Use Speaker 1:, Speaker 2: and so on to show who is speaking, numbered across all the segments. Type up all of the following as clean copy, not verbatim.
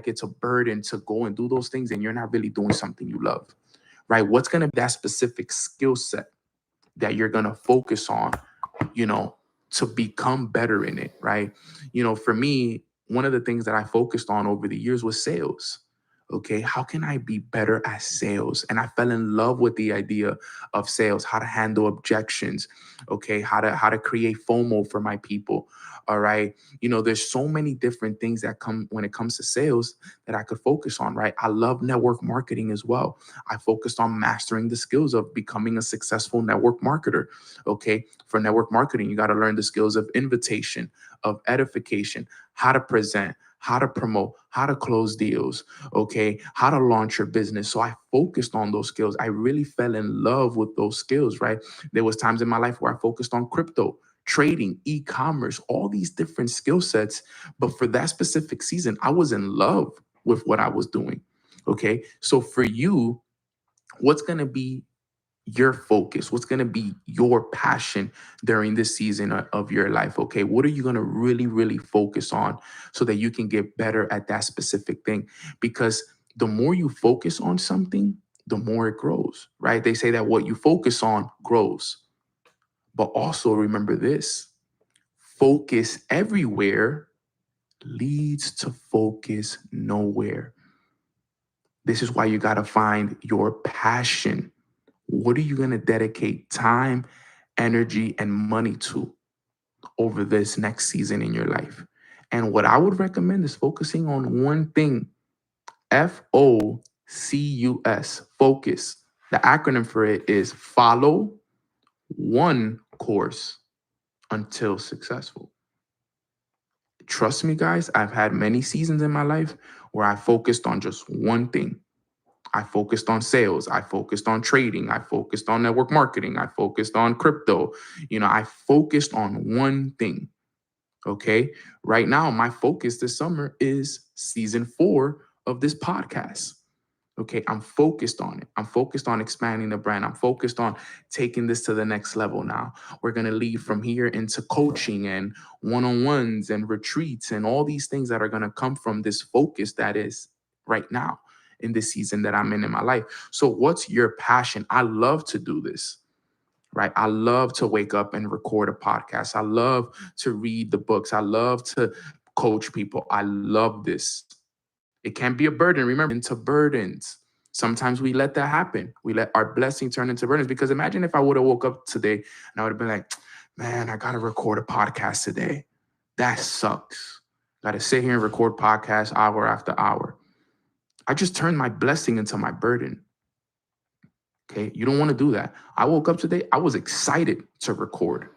Speaker 1: it's a burden to go and do those things, and you're not really doing something you love, right? What's going to be that specific skill set that you're going to focus on, you know, to become better in it, right? For me, one of the things that I focused on over the years was sales. Okay, how can I be better at sales? And I fell in love with the idea of sales, how to handle objections, okay, how to create FOMO for my people. All right. There's so many different things that come when it comes to sales that I could focus on, right? I love network marketing as well. I focused on mastering the skills of becoming a successful network marketer. Okay. For network marketing, you got to learn the skills of invitation, of edification, how to present, how to promote, how to close deals, okay, how to launch your business. So I focused on those skills. I really fell in love with those skills, right? There was times in my life where I focused on crypto, trading, e-commerce, all these different skill sets. But for that specific season, I was in love with what I was doing. Okay. So for you, what's going to be your focus? What's going to be your passion during this season of your life? Okay. What are you going to really, really focus on so that you can get better at that specific thing? Because the more you focus on something, the more it grows, right? They say that what you focus on grows. But also remember this: focus everywhere leads to focus nowhere. This is why you got to find your passion. What are you going to dedicate time, energy, and money to over this next season in your life? And what I would recommend is focusing on one thing: FOCUS, focus. The acronym for it is follow one course until successful. Trust me, guys, I've had many seasons in my life where I focused on just one thing. I focused on sales. I focused on trading. I focused on network marketing. I focused on crypto. I focused on one thing. Okay. Right now, my focus this summer is season 4 of this podcast. Okay. I'm focused on it. I'm focused on expanding the brand. I'm focused on taking this to the next level now. We're going to lead from here into coaching and one-on-ones and retreats and all these things that are going to come from this focus that is right now in this season that I'm in my life. So what's your passion? I love to do this, right? I love to wake up and record a podcast. I love to read the books. I love to coach people. I love this. It can be a burden. Remember, into burdens. Sometimes we let that happen. We let our blessing turn into burdens. Because imagine if I would have woke up today and I would have been like, man, I got to record a podcast today. That sucks. Got to sit here and record podcasts hour after hour. I just turned my blessing into my burden. Okay. You don't want to do that. I woke up today. I was excited to record.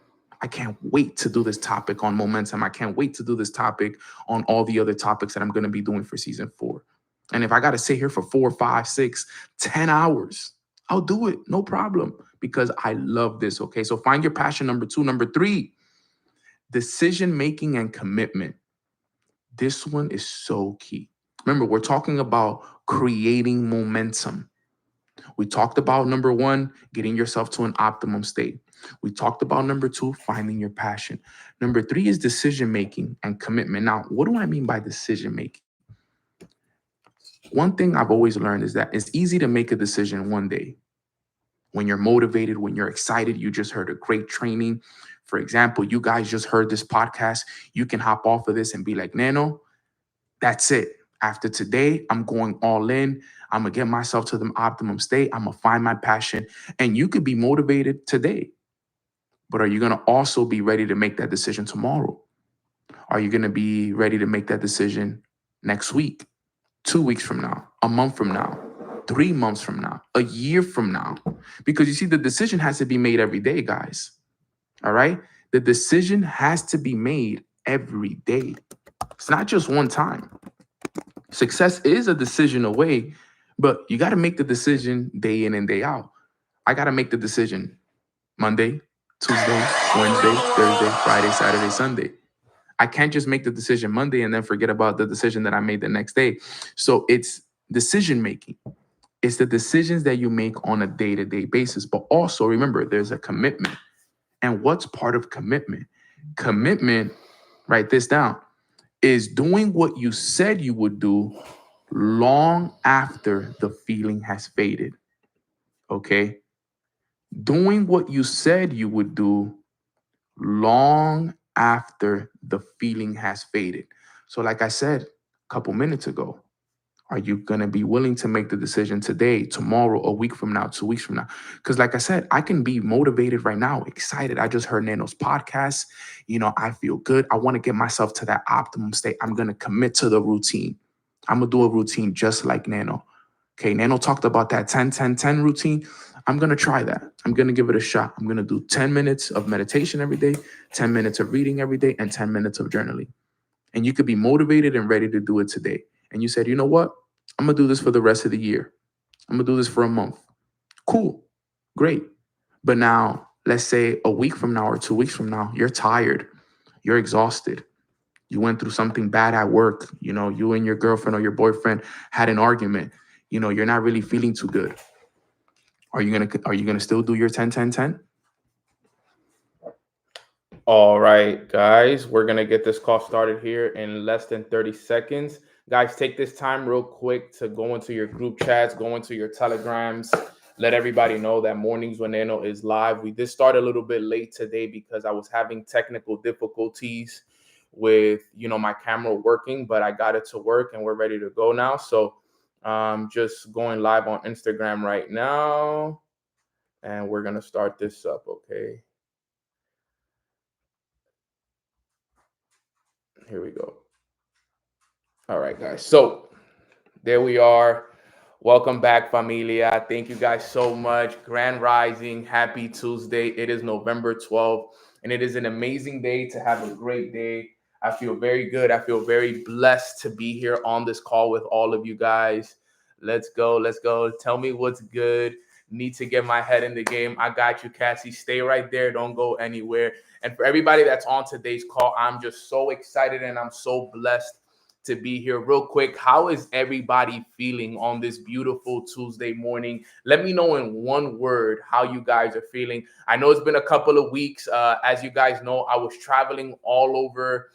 Speaker 1: I can't wait to do this topic on momentum. I can't wait to do this topic on all the other topics that I'm going to be doing for season 4. And if I got to sit here for 4, 5, 6, 10 hours, I'll do it. No problem. Because I love this. Okay. So find your passion. Number 2. Number 3, decision making and commitment. This one is so key. Remember, we're talking about creating momentum. We talked about number 1, getting yourself to an optimum state. We talked about number 2, finding your passion. Number 3 is decision making and commitment. Now, what do I mean by decision making? One thing I've always learned is that it's easy to make a decision one day. When you're motivated, when you're excited, you just heard a great training. For example, you guys just heard this podcast. You can hop off of this and be like, Nano, that's it. After today, I'm going all in. I'm going to get myself to the optimum state. I'm going to find my passion. And you could be motivated today. But are you going to also be ready to make that decision tomorrow? Are you going to be ready to make that decision next week, 2 weeks from now, a month from now, 3 months from now, a year from now? Because you see, the decision has to be made every day, guys. All right? The decision has to be made every day. It's not just one time. Success is a decision away, but you got to make the decision day in and day out. I got to make the decision Monday, Tuesday, Wednesday, Thursday, Friday, Saturday, Sunday. I can't just make the decision Monday and then forget about the decision that I made the next day. So it's decision making. It's the decisions that you make on a day-to-day basis. But also remember, there's a commitment. And what's part of commitment? Commitment, write this down. is doing what you said you would do long after the feeling has faded. Okay? Doing what you said you would do long after the feeling has faded. So, like I said a couple minutes ago, are you going to be willing to make the decision today, tomorrow, a week from now, 2 weeks from now? Because, like I said, I can be motivated right now, excited. I just heard Nano's podcast. I feel good. I want to get myself to that optimum state. I'm going to commit to the routine. I'm going to do a routine just like Nano. Okay, Nano talked about that 10-10-10 routine. I'm going to try that. I'm going to give it a shot. I'm going to do 10 minutes of meditation every day, 10 minutes of reading every day, and 10 minutes of journaling. And you could be motivated and ready to do it today. And you said, you know what? I'm going to do this for the rest of the year. I'm going to do this for a month. Cool. Great. But now, let's say a week from now or 2 weeks from now, you're tired. You're exhausted. You went through something bad at work. You and your girlfriend or your boyfriend had an argument. You're not really feeling too good. Are you gonna still do your 10-10-10?
Speaker 2: All right, guys, we're going to get this call started here in less than 30 seconds. Guys, take this time real quick to go into your group chats, go into your telegrams, let everybody know that Mornings with Nano is live. We did start a little bit late today because I was having technical difficulties with, my camera working, but I got it to work and we're ready to go now. So just going live on Instagram right now and we're going to start this up, okay? Here we go. All right, guys. So there we are. Welcome back, familia. Thank you guys so much. Grand Rising. Happy Tuesday. It is November 12th, and it is an amazing day to have a great day. I feel very good. I feel very blessed to be here on this call with all of you guys. Let's go. Let's go. Tell me what's good. Need to get my head in the game. I got you, Cassie. Stay right there. Don't go anywhere. And for everybody that's on today's call, I'm just so excited and I'm so blessed to be here. Real quick, how is everybody feeling on this beautiful Tuesday morning? Let me know in one word how you guys are feeling. I know it's been a couple of weeks. As you guys know, I was traveling all over.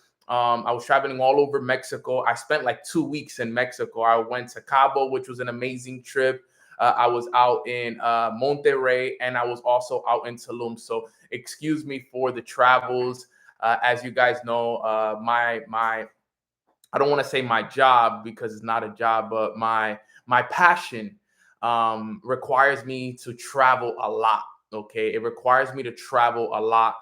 Speaker 2: Mexico. I spent like 2 weeks in Mexico. I went to Cabo, which was an amazing trip. I was out in Monterrey, and I was also out in Tulum. So excuse me for the travels. As you guys know, my I don't want to say my job because it's not a job, but my passion requires me to travel a lot. Okay, it requires me to travel a lot,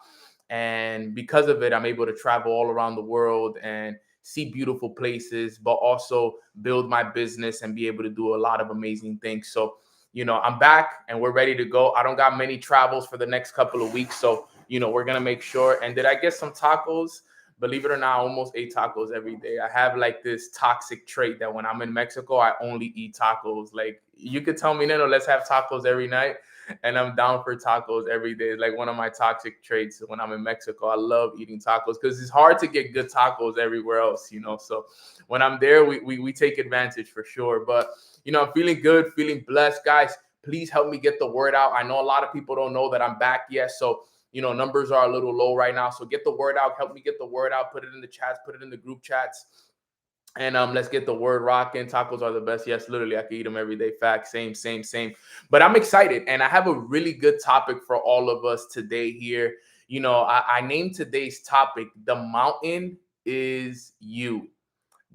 Speaker 2: and because of it, I'm able to travel all around the world and see beautiful places, but also build my business and be able to do a lot of amazing things. So, I'm back and we're ready to go. I don't got many travels for the next couple of weeks, so we're gonna make sure. And did I get some tacos? Believe it or not, I almost ate tacos every day. I have like this toxic trait that when I'm in Mexico, I only eat tacos. Like you could tell me, no, let's have tacos every night. And I'm down for tacos every day. It's like one of my toxic traits when I'm in Mexico. I love eating tacos because it's hard to get good tacos everywhere else, So when I'm there, we take advantage for sure. But, I'm feeling good, feeling blessed. Guys, please help me get the word out. I know a lot of people don't know that I'm back yet. So numbers are a little low right now. So get the word out. Help me get the word out. Put it in the chats. Put it in the group chats. And let's get the word rocking. Tacos are the best. Yes, literally, I could eat them every day. Fact, same. But I'm excited. And I have a really good topic for all of us today here. I named today's topic, The Mountain is You.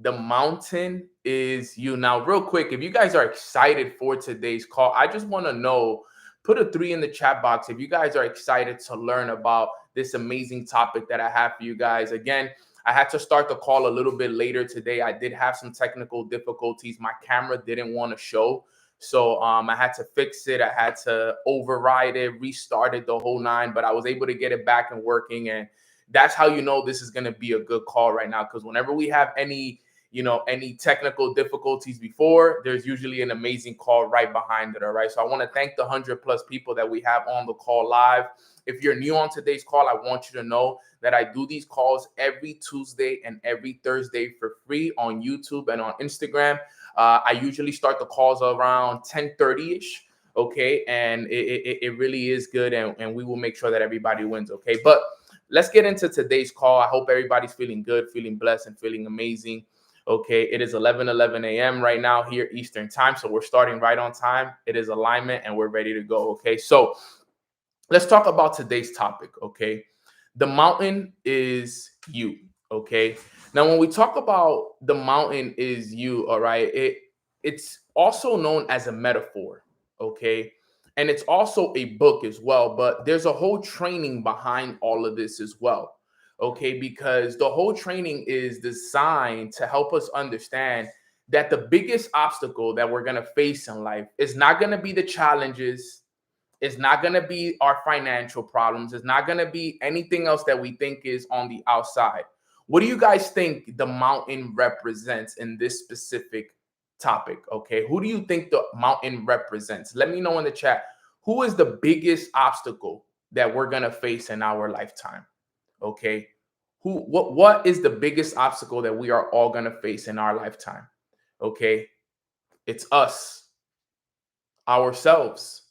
Speaker 2: The mountain is you. Now, real quick, if you guys are excited for today's call, I just want to know, put a 3 in the chat box if you guys are excited to learn about this amazing topic that I have for you guys. Again, I had to start the call a little bit later today. I did have some technical difficulties. My camera didn't want to show. So I had to fix it. I had to override it, restart it, the whole nine, but I was able to get it back and working. And that's how you know this is going to be a good call right now. Because whenever we have any technical difficulties before, there's usually an amazing call right behind it. All right. So I want to thank the 100+ people that we have on the call live. If you're new on today's call, I want you to know that I do these calls every Tuesday and every Thursday for free on YouTube and on Instagram. I usually start the calls around 10:30-ish. Okay. And it really is good. And we will make sure that everybody wins. Okay. But let's get into today's call. I hope everybody's feeling good, feeling blessed, and feeling amazing. Okay, it is 11:11 a.m. right now here Eastern time, so we're starting right on time. It is alignment, and we're ready to go. Okay, so let's talk about today's topic. Okay, the mountain is you. Okay, now when we talk about the mountain is you, all right, it's also known as a metaphor. Okay, and it's also a book as well, but there's a whole training behind all of this as well. Okay, because the whole training is designed to help us understand that the biggest obstacle that we're going to face in life is not going to be the challenges, it's not going to be our financial problems. It's not going to be anything else that we think is on the outside. What do you guys think the mountain represents in this specific topic? Okay. Who do you think the mountain represents? Let me know in the chat. Who is the biggest obstacle that we're going to face in our lifetime? Okay. What is the biggest obstacle that we are all going to face in our lifetime? Okay. It's us, ourselves.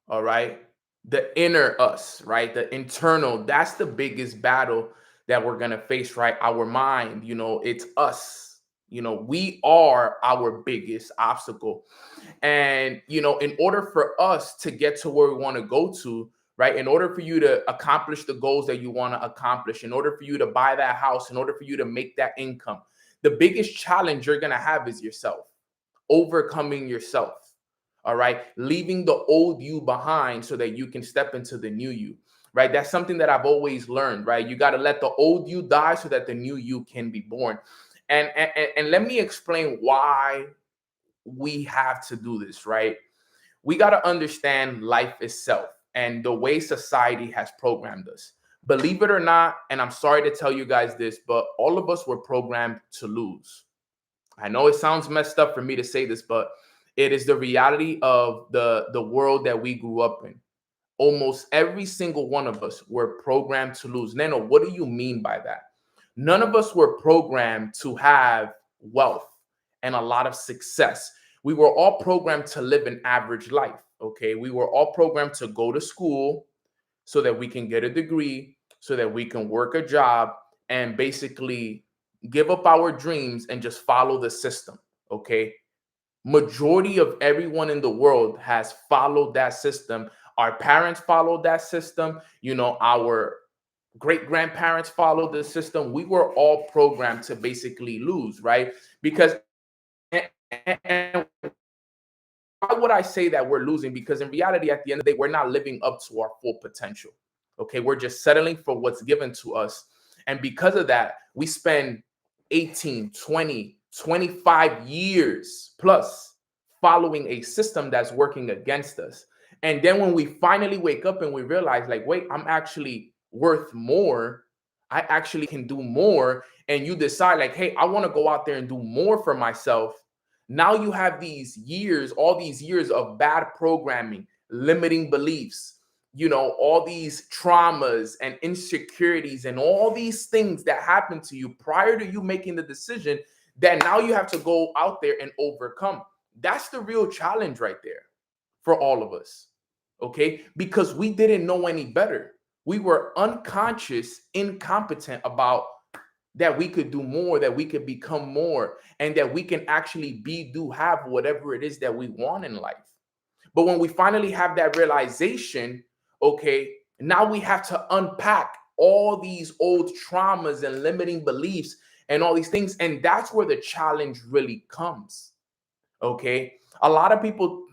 Speaker 2: All right. The inner us, right? The internal, that's the biggest battle that we're going to face, right? Our mind, it's us. We are our biggest obstacle. And, in order for us to get to where we want to go to, right? In order for you to accomplish the goals that you want to accomplish, in order for you to buy that house, in order for you to make that income, the biggest challenge you're going to have is yourself, overcoming yourself. All right. Leaving the old you behind so that you can step into the new you. Right. That's something that I've always learned. Right. You got to let the old you die so that the new you can be born. And let me explain why we have to do this. Right. We got to understand life itself and the way society has programmed us. Believe it or not, and I'm sorry to tell you guys this, but all of us were programmed to lose. I know it sounds messed up for me to say this, but it is the reality of the world that we grew up in. Almost every single one of us were programmed to lose. Nano, what do you mean by that? None of us were programmed to have wealth and a lot of success. We were all programmed to live an average life. Okay. We were all programmed to go to school so that we can get a degree, so that we can work a job and basically give up our dreams and just follow the system. Okay. Majority of everyone in the world has followed that system. Our parents followed that system. Our great grandparents followed the system. We were all programmed to basically lose, right? Because and why would I say that we're losing? Because in reality, at the end of the day, we're not living up to our full potential. Okay. We're just settling for what's given to us. And because of that, we spend 18, 20, 25 years plus following a system that's working against us. And then when we finally wake up and we realize, like, wait, I'm actually worth more. I actually can do more. And you decide, like, hey, I want to go out there and do more for myself. Now you have these years, all these years of bad programming, limiting beliefs, all these traumas and insecurities and all these things that happened to you prior to you making the decision that now you have to go out there and overcome. That's the real challenge right there for all of us. Okay. Because we didn't know any better. We were unconscious, incompetent about that we could do more, that we could become more, and that we can actually have whatever it is that we want in life. But when we finally have that realization, okay, now we have to unpack all these old traumas and limiting beliefs and all these things. And that's where the challenge really comes. Okay. A lot of people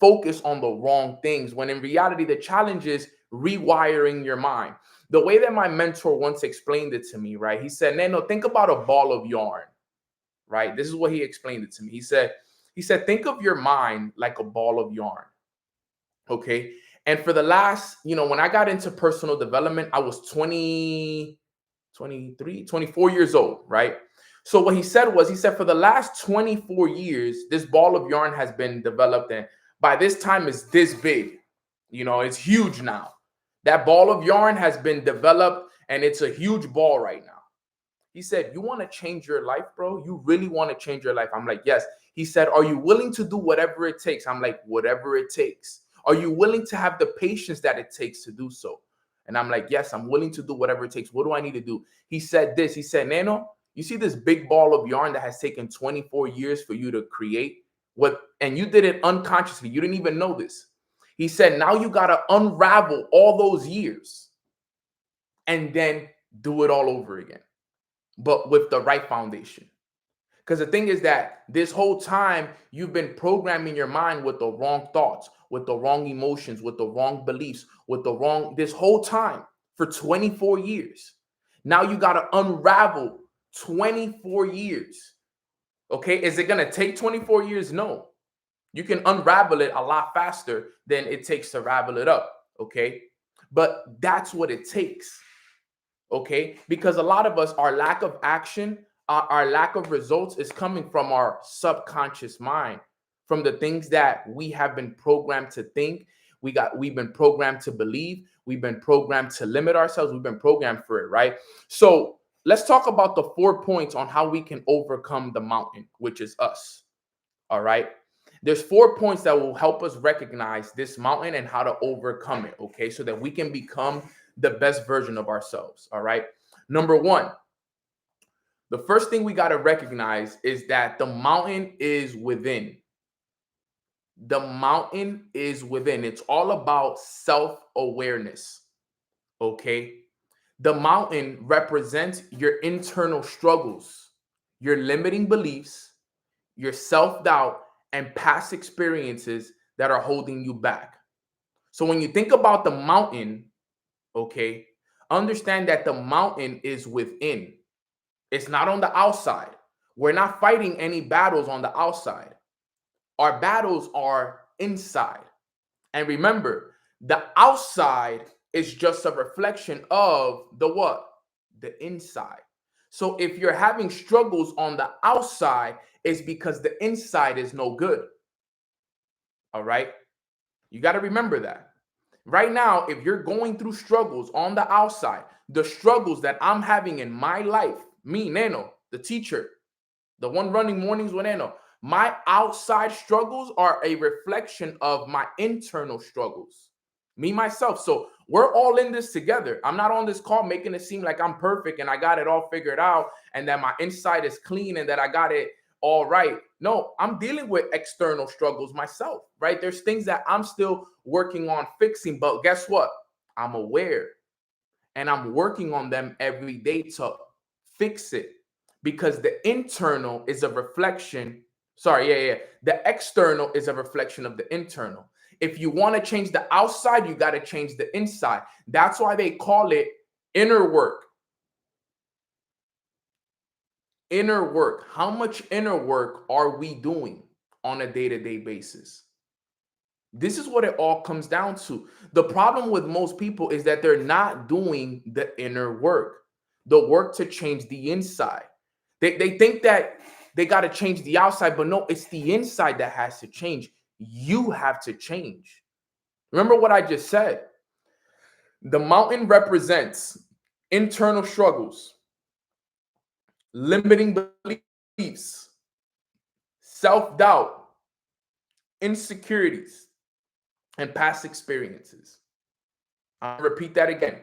Speaker 2: focus on the wrong things when in reality, the challenge is rewiring your mind. The way that my mentor once explained it to me, right? He said, Nano, think about a ball of yarn, right? This is what he explained it to me. He said, think of your mind like a ball of yarn. Okay. And for the last, when I got into personal development, I was 20, 23, 24 years old, right? So what he said, for the last 24 years, this ball of yarn has been developed. And by this time it's this big, it's huge now. That ball of yarn has been developed and it's a huge ball right now. He said, you want to change your life, bro? You really want to change your life? I'm like, yes. He said, are you willing to do whatever it takes? I'm like, whatever it takes. Are you willing to have the patience that it takes to do so? And I'm like, yes, I'm willing to do whatever it takes. What do I need to do? He said this. He said, Nano, you see this big ball of yarn that has taken 24 years for you to create? And you did it unconsciously. You didn't even know this. He said, now you got to unravel all those years and then do it all over again, but with the right foundation. Because the thing is that this whole time you've been programming your mind with the wrong thoughts, with the wrong emotions, with the wrong beliefs, this whole time for 24 years. Now you got to unravel 24 years. Okay. Is it going to take 24 years? No. You can unravel it a lot faster than it takes to ravel it up. Okay. But that's what it takes. Okay. Because a lot of us, our lack of action, our lack of results is coming from our subconscious mind, from the things that we have been programmed to think. We've been programmed to believe. We've been programmed to limit ourselves. We've been programmed for it, right? So let's talk about the 4 points on how we can overcome the mountain, which is us. All right. There's 4 points that will help us recognize this mountain and how to overcome it. Okay. So that we can become the best version of ourselves. All right. Number 1, the first thing we got to recognize is that the mountain is within. The mountain is within. It's all about self-awareness. Okay. The mountain represents your internal struggles, your limiting beliefs, your self-doubt, and past experiences that are holding you back. So when you think about the mountain, okay, understand that the mountain is within. It's not on the outside. We're not fighting any battles on the outside. Our battles are inside. And remember, the outside is just a reflection of the what? The inside. So if you're having struggles on the outside, it's because the inside is no good. All right? You got to remember that. Right now, if you're going through struggles on the outside, the struggles that I'm having in my life, me, Neno, the teacher, the one running mornings with Neno, my outside struggles are a reflection of my internal struggles, me, myself. So we're all in this together. I'm not on this call making it seem like I'm perfect and I got it all figured out and that my inside is clean and that I got it all right. No, I'm dealing with external struggles myself, right? There's things that I'm still working on fixing, but guess what? I'm aware and I'm working on them every day to fix it because the internal is a reflection. The external is a reflection of the internal. If you want to change the outside, you got to change the inside. That's why they call it inner work. Inner work. How much inner work are we doing on a day-to-day basis? This is what it all comes down to. The problem with most people is that they're not doing the inner work, the work to change the inside. They think that they got to change the outside, but no, it's the inside that has to change. You have to change. Remember what I just said. The mountain represents internal struggles, limiting beliefs, self-doubt, insecurities, and past experiences. I'll repeat that again.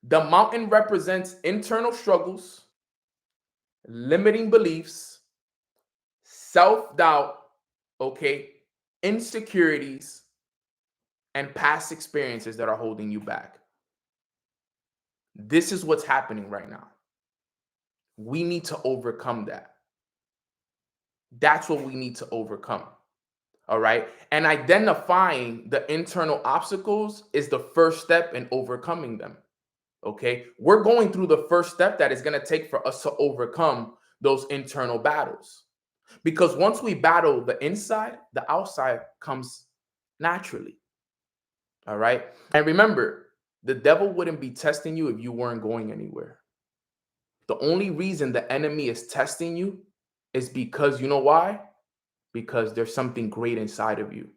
Speaker 2: The mountain represents internal struggles, limiting beliefs, self-doubt, okay, insecurities, and past experiences that are holding you back. This is what's happening right now. We need to overcome that. That's what we need to overcome. All right. And identifying the internal obstacles is the first step in overcoming them. Okay. We're going through the first step that is going to take for us to overcome those internal battles. Because once we battle the inside, the outside comes naturally. All right. And remember, the devil wouldn't be testing you if you weren't going anywhere. The only reason the enemy is testing you is because, you know why? Because there's something great inside of you.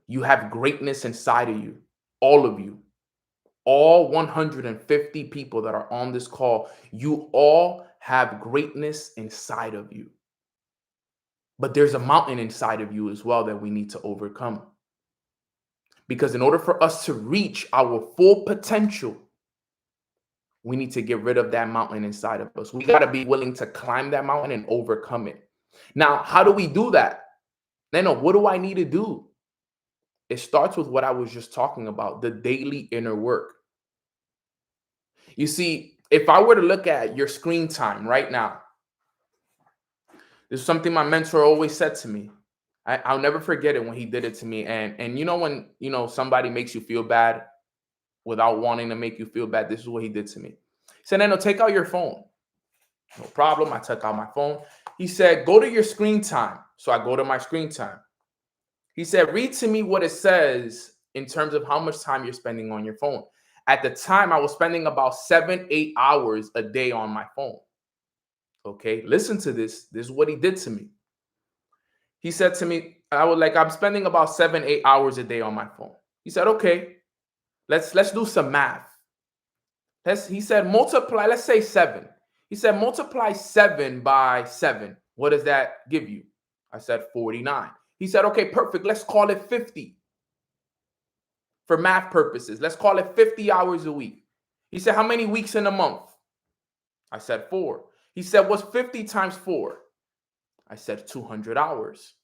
Speaker 2: You have greatness inside of you, all of you, all 150 people that are on this call. You all have greatness inside of you. But there's a mountain inside of you as well that we need to overcome. Because in order for us to reach our full potential, we need to get rid of that mountain inside of us. We got to be willing to climb that mountain and overcome it. Now, how do we do that? No, what do I need to do? It starts with what I was just talking about, the daily inner work. You see, if I were to look at your screen time right now, this is something my mentor always said to me. I'll never forget it when he did it to me. And you know when somebody makes you feel bad without wanting to make you feel bad, this is what he did to me. He said, "No, take out your phone." No problem. I took out my phone. He said, "Go to your screen time." So I go to my screen time. He said, "Read to me what it says in terms of how much time you're spending on your phone." At the time, I was spending about 7-8 hours a day on my phone. Okay, listen to this. This is what he did to me. He said to me, I'm spending about 7-8 hours a day on my phone. He said, "Okay, let's do some math." He said, multiply, let's say 7. He said, multiply 7 by 7. What does that give you? I said 49. He said, "Okay, perfect. Let's call it 50. For math purposes, let's call it 50 hours a week." He said, "How many weeks in a month?" I said 4. He said, "What's 50 times 4?" I said 200 hours.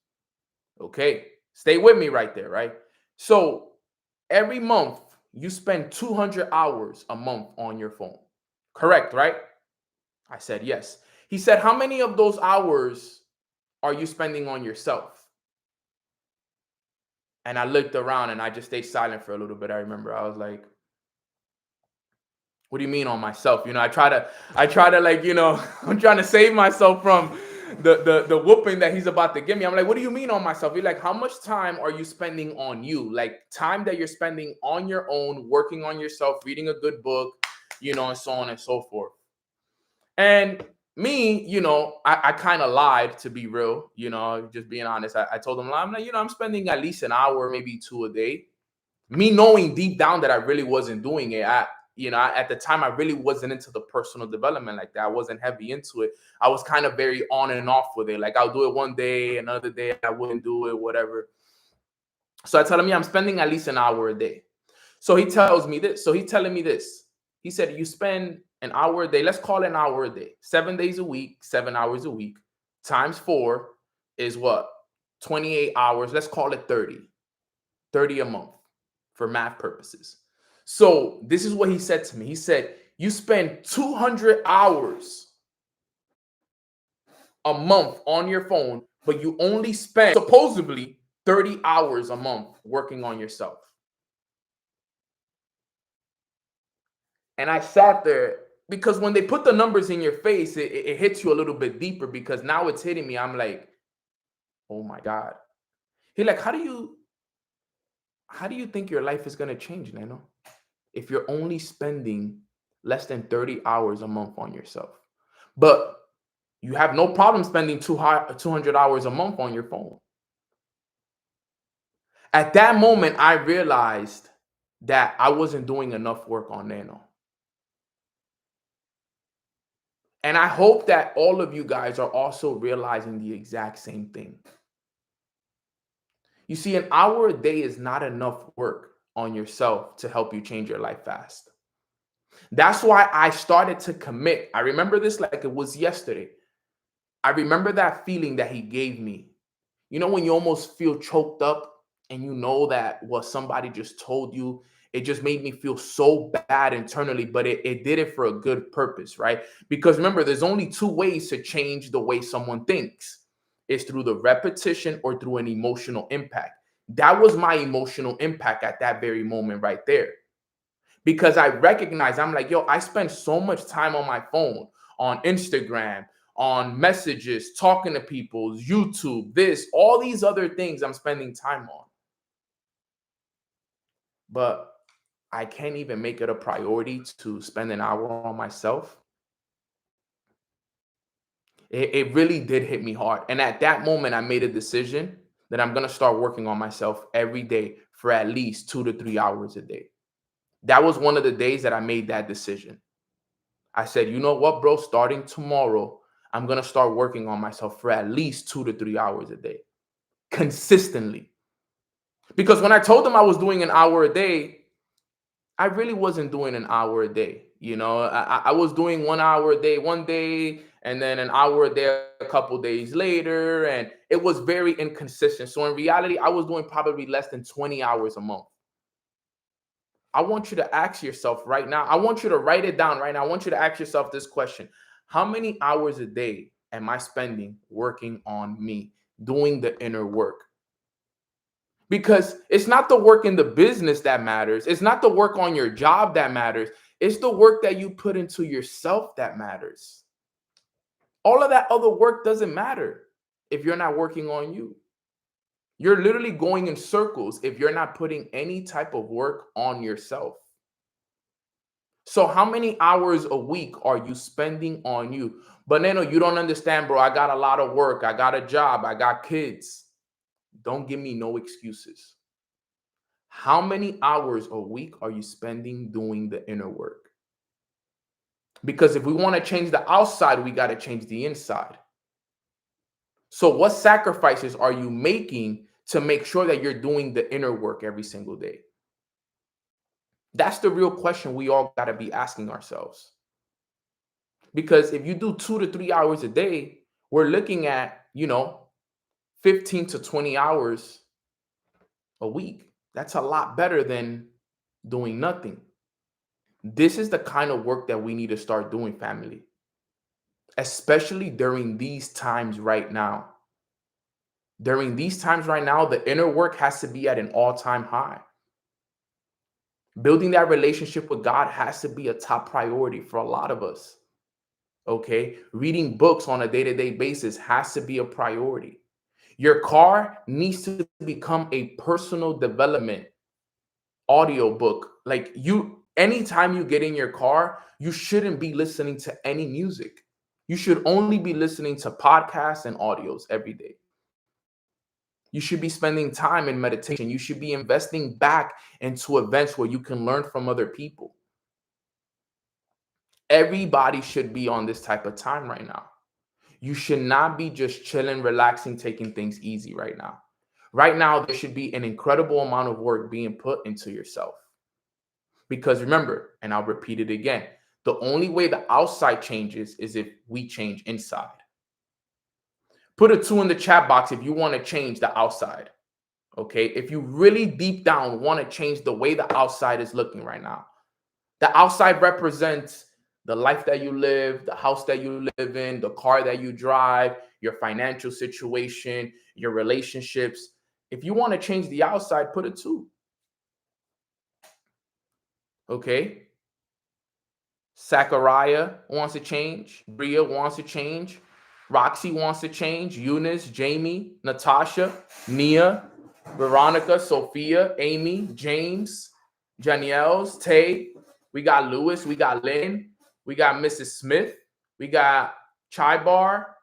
Speaker 2: Okay, stay with me right there, right? So every month you spend 200 hours a month on your phone. Correct, right? I said yes. He said, "How many of those hours are you spending on yourself?" And I looked around and I just stayed silent for a little bit. I remember I was like, "What do you mean on myself?" I try to I'm trying to save myself from the whooping that he's about to give me. I'm like, "What do you mean on myself?" He's like, "How much time are you spending on you? Like time that you're spending on your own, working on yourself, reading a good book, and so on and so forth." And me, I kind of lied, to be real, just being honest. I told him, I'm like, I'm spending at least an hour, maybe 2 a day. Me knowing deep down that I really wasn't doing it. At the time, I really wasn't into the personal development like that. I wasn't heavy into it. I was kind of very on and off with it. Like I'll do it one day, another day I wouldn't do it, whatever. So I tell him, yeah, I'm spending at least an hour a day. So he tells me this. So he's telling me this. He said, "You spend an hour a day. Let's call it an hour a day. 7 days a week, 7 hours a week, times 4 is what? 28 hours. Let's call it 30. 30 a month for math purposes." So this is what he said to me. He said, "You spend 200 hours a month on your phone, but you only spend supposedly 30 hours a month working on yourself." And I sat there because when they put the numbers in your face, it hits you a little bit deeper because now it's hitting me. I'm like, "Oh my God." He like, how do you think your life is gonna change, Nano? If you're only spending less than 30 hours a month on yourself. But you have no problem spending 200 hours a month on your phone. At that moment, I realized that I wasn't doing enough work on Nano. And I hope that all of you guys are also realizing the exact same thing. You see, an hour a day is not enough work on yourself to help you change your life fast. That's why I started to commit. I remember this like it was yesterday. I remember that feeling that he gave me. You know, when you almost feel choked up and you know that what somebody just told you, it just made me feel so bad internally, but it did it for a good purpose, right? Because remember, there's only 2 ways to change the way someone thinks. It's through the repetition or through an emotional impact. That was my emotional impact at that very moment right there. Because I recognize, I'm like, yo, I spend so much time on my phone, on Instagram, on messages, talking to people, YouTube, this, all these other things I'm spending time on. But I can't even make it a priority to spend an hour on myself. It really did hit me hard. And at that moment, I made a decision that I'm going to start working on myself every day for at least 2 to 3 hours a day. That was one of the days that I made that decision. I said, you know what, bro, starting tomorrow, I'm going to start working on myself for at least 2 to 3 hours a day consistently. Because when I told them I was doing an hour a day, I really wasn't doing an hour a day. I was doing 1 hour a day one day, and then an hour a day a couple days later, and it was very inconsistent. So in reality, I was doing probably less than 20 hours a month. I want you to ask yourself right now. I want you to write it down right now. I want you to ask yourself this question: how many hours a day am I spending working on me, doing the inner work? Because it's not the work in the business that matters. It's not the work on your job that matters. It's the work that you put into yourself that matters. All of that other work doesn't matter if you're not working on you. You're literally going in circles if you're not putting any type of work on yourself. So how many hours a week are you spending on you? But Nano, you don't understand, bro. I got a lot of work. I got a job. I got kids. Don't give me no excuses. How many hours a week are you spending doing the inner work? Because if we want to change the outside, we got to change the inside. So what sacrifices are you making to make sure that you're doing the inner work every single day? That's the real question we all got to be asking ourselves. Because if you do 2 to 3 hours a day, we're looking at, 15 to 20 hours a week. That's a lot better than doing nothing. This is the kind of work that we need to start doing, family, especially during these times right now. During these times right now, the inner work has to be at an all-time high. Building that relationship with God has to be a top priority for a lot of us. Okay? Reading books on a day-to-day basis has to be a priority. Your car needs to become a personal development audio book. Like, anytime you get in your car, you shouldn't be listening to any music. You should only be listening to podcasts and audios every day. You should be spending time in meditation. You should be investing back into events where you can learn from other people. Everybody should be on this type of time right now. You should not be just chilling, relaxing, taking things easy right now. Right now, there should be an incredible amount of work being put into yourself. Because remember, and I'll repeat it again, the only way the outside changes is if we change inside. Put a 2 in the chat box if you want to change the outside. Okay? If you really deep down want to change the way the outside is looking right now. The outside represents the life that you live, the house that you live in, the car that you drive, your financial situation, your relationships. If you want to change the outside, put a 2. Okay? Zachariah wants to change. Bria wants to change. Roxy wants to change. Eunice, Jamie, Natasha, Nia, Veronica, Sophia, Amy, James, Janielle's, Tay. We got Lewis. We got Lynn. We got Mrs. Smith. We got Chai Bar.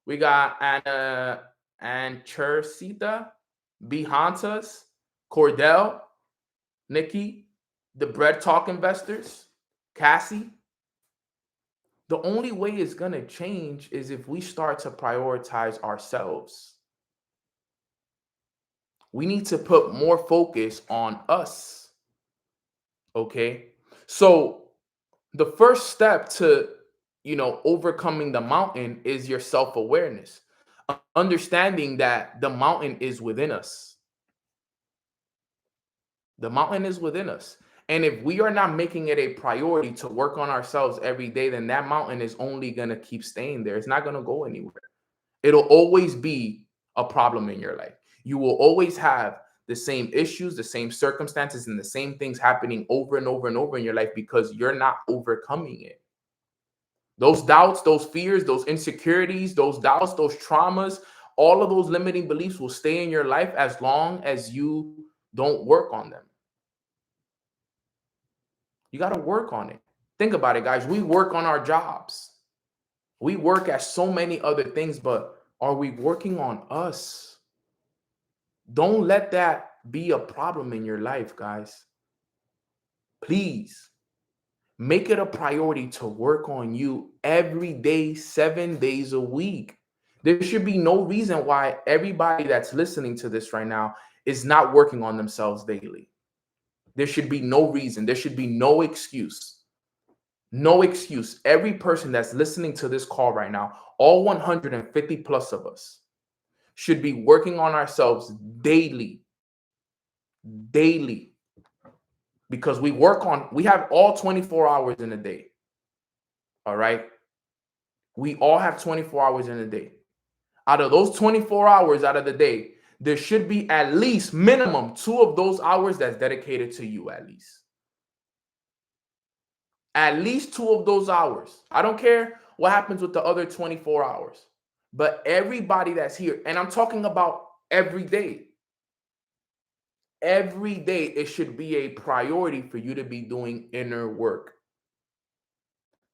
Speaker 2: We got Anna and Chersita, B. Hantas, Cordell, Nikki, the Bread Talk Investors, Cassie. The only way it's going to change is if we start to prioritize ourselves. We need to put more focus on us. Okay? So the first step to, overcoming the mountain is your self-awareness. Understanding that the mountain is within us. The mountain is within us. And if we are not making it a priority to work on ourselves every day, then that mountain is only going to keep staying there. It's not going to go anywhere. It'll always be a problem in your life. You will always have the same issues, the same circumstances, and the same things happening over and over and over in your life because you're not overcoming it. Those doubts, those fears, those insecurities, those doubts, those traumas, all of those limiting beliefs will stay in your life as long as you don't work on them. You got to work on it. Think about it, guys. We work on our jobs. We work at so many other things, but are we working on us? Don't let that be a problem in your life, guys. Please make it a priority to work on you every day, 7 days a week. There should be no reason why everybody that's listening to this right now is not working on themselves daily. There should be no reason. There should be no excuse. No excuse. Every person that's listening to this call right now, all 150 plus of us, should be working on ourselves daily. Daily. Because we have all 24 hours in a day. All right. We all have 24 hours in a day. Out of those 24 hours out of the day, there should be at least minimum 2 of those hours that's dedicated to you, at least. At least 2 of those hours. I don't care what happens with the other 24 hours. But everybody that's here, and I'm talking about every day. Every day, it should be a priority for you to be doing inner work.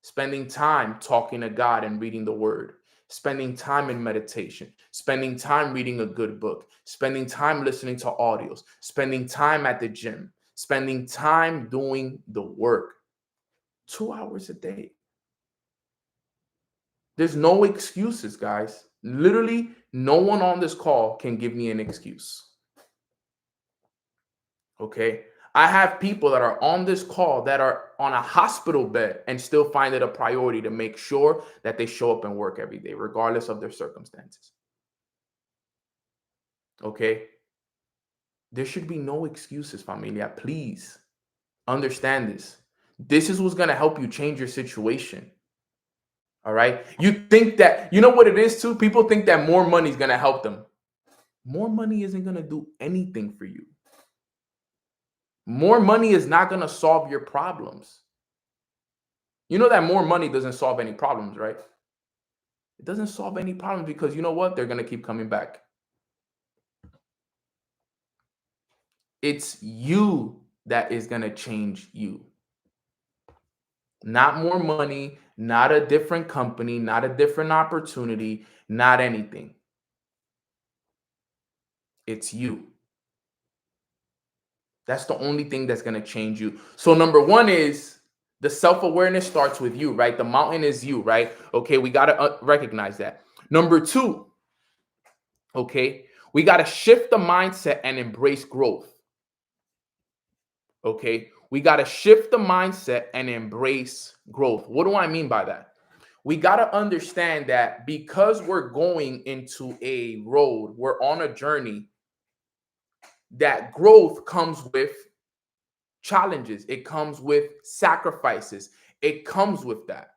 Speaker 2: Spending time talking to God and reading the word. Spending time in meditation. Spending time reading a good book. Spending time listening to audios. Spending time at the gym. Spending time doing the work. 2 hours a day. There's no excuses, guys. Literally, no one on this call can give me an excuse. Okay? I have people that are on this call that are on a hospital bed and still find it a priority to make sure that they show up and work every day, regardless of their circumstances. Okay? There should be no excuses, familia. Please understand this. This is what's going to help you change your situation. All right? You think that, you know what it is too? People think that more money is going to help them. More money isn't going to do anything for you. More money is not going to solve your problems. You know that more money doesn't solve any problems, right? It doesn't solve any problems because you know what? They're going to keep coming back. It's you that is going to change you. Not more money, not a different company, not a different opportunity, not anything. It's you. That's the only thing that's going to change you. So number 1 is the self-awareness starts with you, right? The mountain is you, right? Okay, we got to recognize that. Number 2, okay, we got to shift the mindset and embrace growth. Okay, we got to shift the mindset and embrace growth. What do I mean by that? We got to understand that because we're going into a road, we're on a journey, that growth comes with challenges. It comes with sacrifices. It comes with that.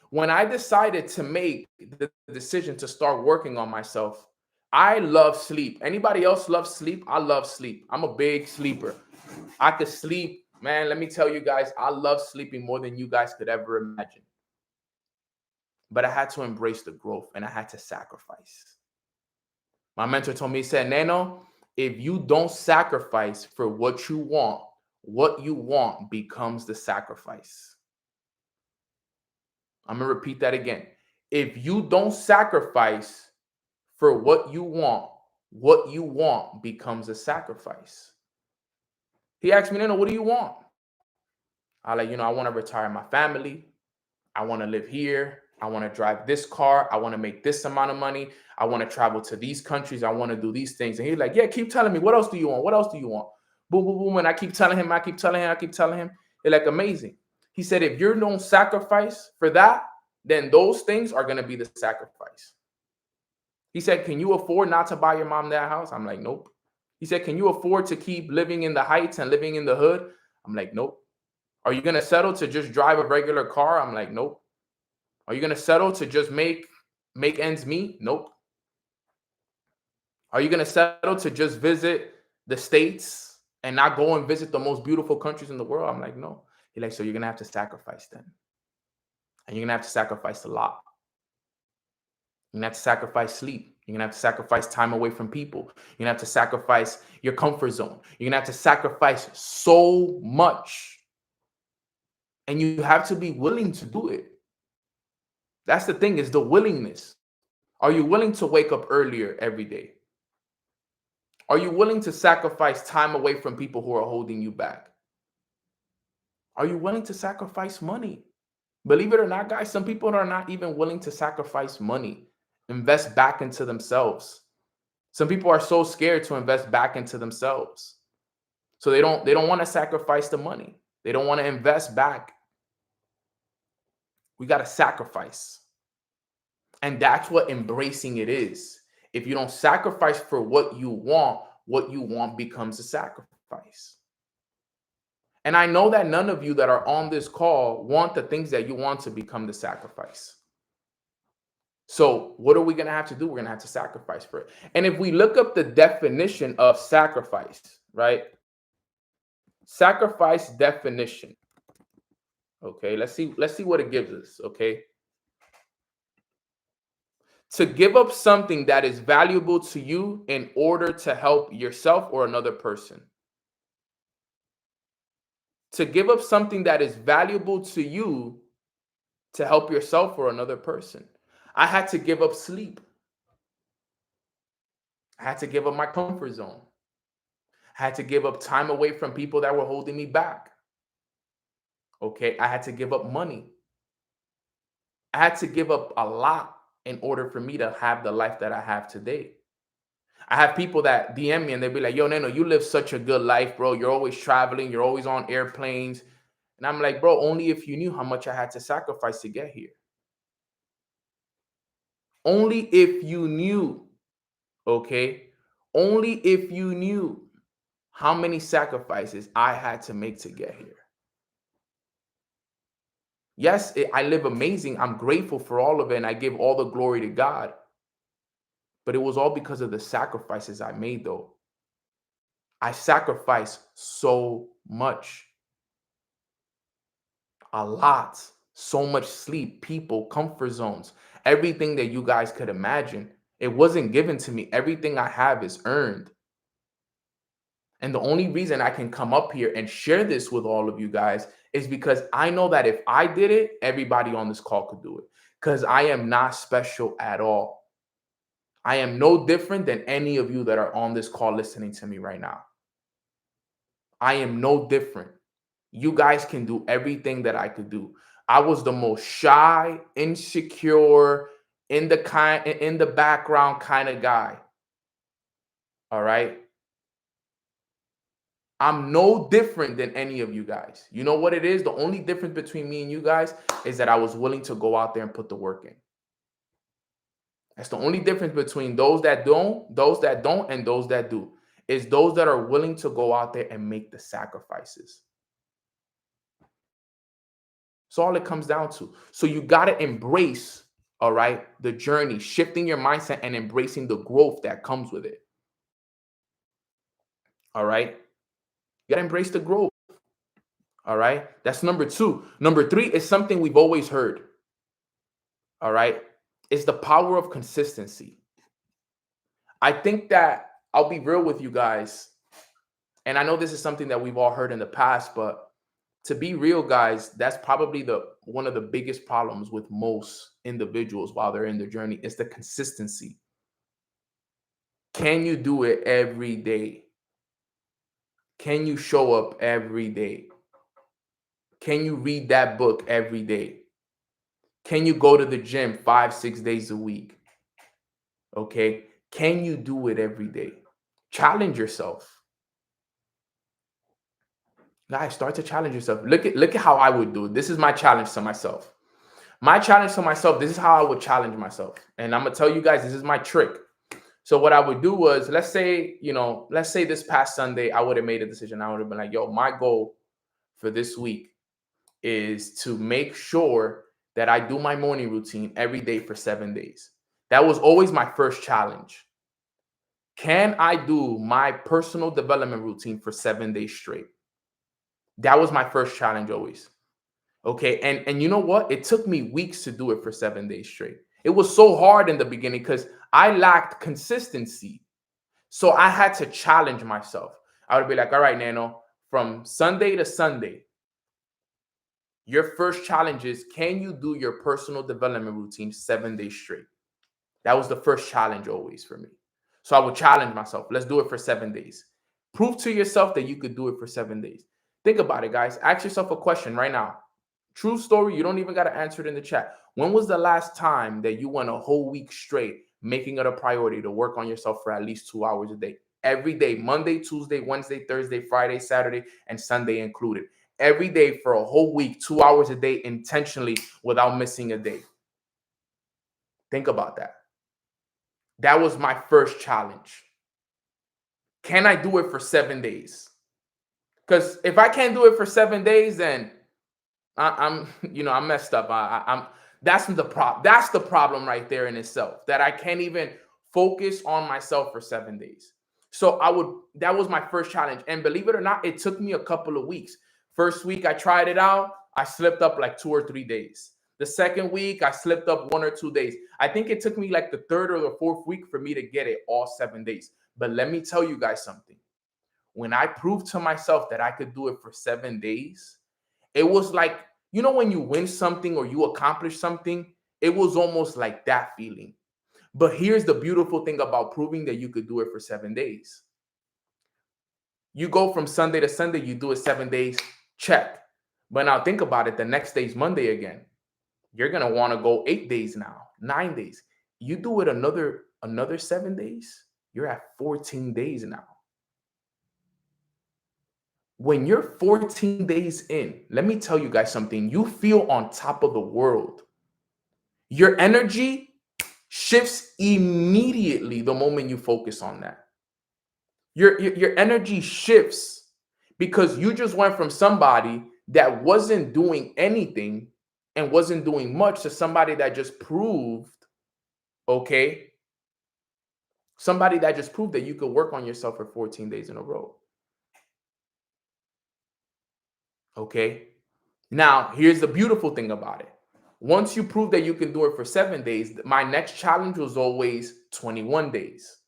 Speaker 2: When I decided to make the decision to start working on myself, I love sleep. Anybody else love sleep? I love sleep. I'm a big sleeper. I could sleep, man. Let me tell you guys, I love sleeping more than you guys could ever imagine. But I had to embrace the growth and I had to sacrifice. My mentor told me, he said, Nano, if you don't sacrifice for what you want becomes the sacrifice. I'm going to repeat that again. If you don't sacrifice for what you want becomes a sacrifice. He asked me, Nano, what do you want? I I want to retire my family. I want to live here. I want to drive this car. I want to make this amount of money. I want to travel to these countries. I want to do these things. And he's like, yeah, keep telling me. What else do you want? What else do you want? Boom, boom, boom. And I keep telling him. They're like, amazing. He said, if you don't sacrifice for that, then those things are going to be the sacrifice. He said, can you afford not to buy your mom that house? I'm like, nope. He said, can you afford to keep living in the heights and living in the hood? I'm like, nope. Are you going to settle to just drive a regular car? I'm like, nope. Are you going to settle to just make ends meet? Nope. Are you going to settle to just visit the States and not go and visit the most beautiful countries in the world? I'm like, no. He's like, so you're going to have to sacrifice then. And you're going to have to sacrifice a lot. You're going to have to sacrifice sleep. You're going to have to sacrifice time away from people. You're going to have to sacrifice your comfort zone. You're going to have to sacrifice so much. And you have to be willing to do it. That's the thing, is the willingness. Are you willing to wake up earlier every day? Are you willing to sacrifice time away from people who are holding you back? Are you willing to sacrifice money? Believe it or not, guys, some people are not even willing to sacrifice money, invest back into themselves. Some people are so scared to invest back into themselves. So they don't want to sacrifice the money. They don't want to invest back. We got to sacrifice. And that's what embracing it is. If you don't sacrifice for what you want becomes a sacrifice. And I know that none of you that are on this call want the things that you want to become the sacrifice. So what are we going to have to do? We're going to have to sacrifice for it. And if we look up the definition of sacrifice, right? Sacrifice definition. Okay, let's see what it gives us, okay? To give up something that is valuable to you in order to help yourself or another person. To give up something that is valuable to you to help yourself or another person. I had to give up sleep. I had to give up my comfort zone. I had to give up time away from people that were holding me back. Okay, I had to give up money. I had to give up a lot in order for me to have the life that I have today. I have people that DM me and they'll be like, yo, Neno, you live such a good life, bro. You're always traveling. You're always on airplanes. And I'm like, bro, only if you knew how much I had to sacrifice to get here. Only if you knew, okay? Only if you knew how many sacrifices I had to make to get here. Yes, I live amazing. I'm grateful for all of it, and I give all the glory to God. But it was all because of the sacrifices I made, though. I sacrificed so much. A lot. So much sleep, people, comfort zones, everything that you guys could imagine. It wasn't given to me. Everything I have is earned. And the only reason I can come up here and share this with all of you guys is because I know that if I did it, everybody on this call could do it. Because I am not special at all. I am no different than any of you that are on this call listening to me right now. I am no different. You guys can do everything that I could do. I was the most shy, insecure, in the background kind of guy. All right. I'm no different than any of you guys. You know what it is? The only difference between me and you guys is that I was willing to go out there and put the work in. That's the only difference between those that don't, and those that do. Is those that are willing to go out there and make the sacrifices. That's all it comes down to. So you got to embrace, all right, the journey, shifting your mindset and embracing the growth that comes with it. All right. You got to embrace the growth. All right. That's number 2. Number 3 is something we've always heard. All right. It's the power of consistency. I think that I'll be real with you guys. And I know this is something that we've all heard in the past, but to be real, guys, that's probably one of the biggest problems with most individuals while they're in their journey is the consistency. Can you do it every day? Can you show up every day? Can you read that book every day? Can you go to the gym 5-6 days a week? Okay. Can you do it every day? Challenge yourself. Guys, start to challenge yourself. Look at how I would do it. This is my challenge to myself. My challenge to myself, this is how I would challenge myself. And I'm going to tell you guys, this is my trick. So what I would do was, let's say this past Sunday, I would have made a decision. I would have been like, yo, my goal for this week is to make sure that I do my morning routine every day for 7 days. That was always my first challenge. Can I do my personal development routine for 7 days straight? That was my first challenge always. Okay. And you know what? It took me weeks to do it for 7 days straight. It was so hard in the beginning because I lacked consistency. So I had to challenge myself. I would be like, all right, Nano, from Sunday to Sunday, your first challenge is, can you do your personal development routine 7 days straight? That was the first challenge always for me. So I would challenge myself. Let's do it for 7 days. Prove to yourself that you could do it for 7 days. Think about it, guys. Ask yourself a question right now. True story. You don't even got to answer it in the chat. When was the last time that you went a whole week straight making it a priority to work on yourself for at least 2 hours a day. Every day, Monday, Tuesday, Wednesday, Thursday, Friday, Saturday, and Sunday included. Every day for a whole week, 2 hours a day intentionally without missing a day. Think about that. That was my first challenge. Can I do it for 7 days? Because if I can't do it for 7 days, then I'm messed up. I'm that's the problem. That's the problem right there in itself, that I can't even focus on myself for 7 days. So that was my first challenge. And believe it or not, it took me a couple of weeks. First week I tried it out, I slipped up like 2 or 3 days. The second week I slipped up 1 or 2 days. I think it took me like the third or the fourth week for me to get it all 7 days. But let me tell you guys something. When I proved to myself that I could do it for 7 days, it was like, when you win something or you accomplish something, it was almost like that feeling. But here's the beautiful thing about proving that you could do it for 7 days. You go from Sunday to Sunday, you do it 7 days, check. But now think about it, the next day's Monday again. You're going to want to go 8 days now, 9 days. You do it another 7 days, you're at 14 days now. When you're 14 days in, let me tell you guys something. You feel on top of the world. Your energy shifts immediately the moment you focus on that. Your energy shifts because you just went from somebody that wasn't doing anything and wasn't doing much to somebody that just proved, okay? Somebody that just proved that you could work on yourself for 14 days in a row. Okay. Now, here's the beautiful thing about it. Once you prove that you can do it for 7 days, my next challenge was always 21 days.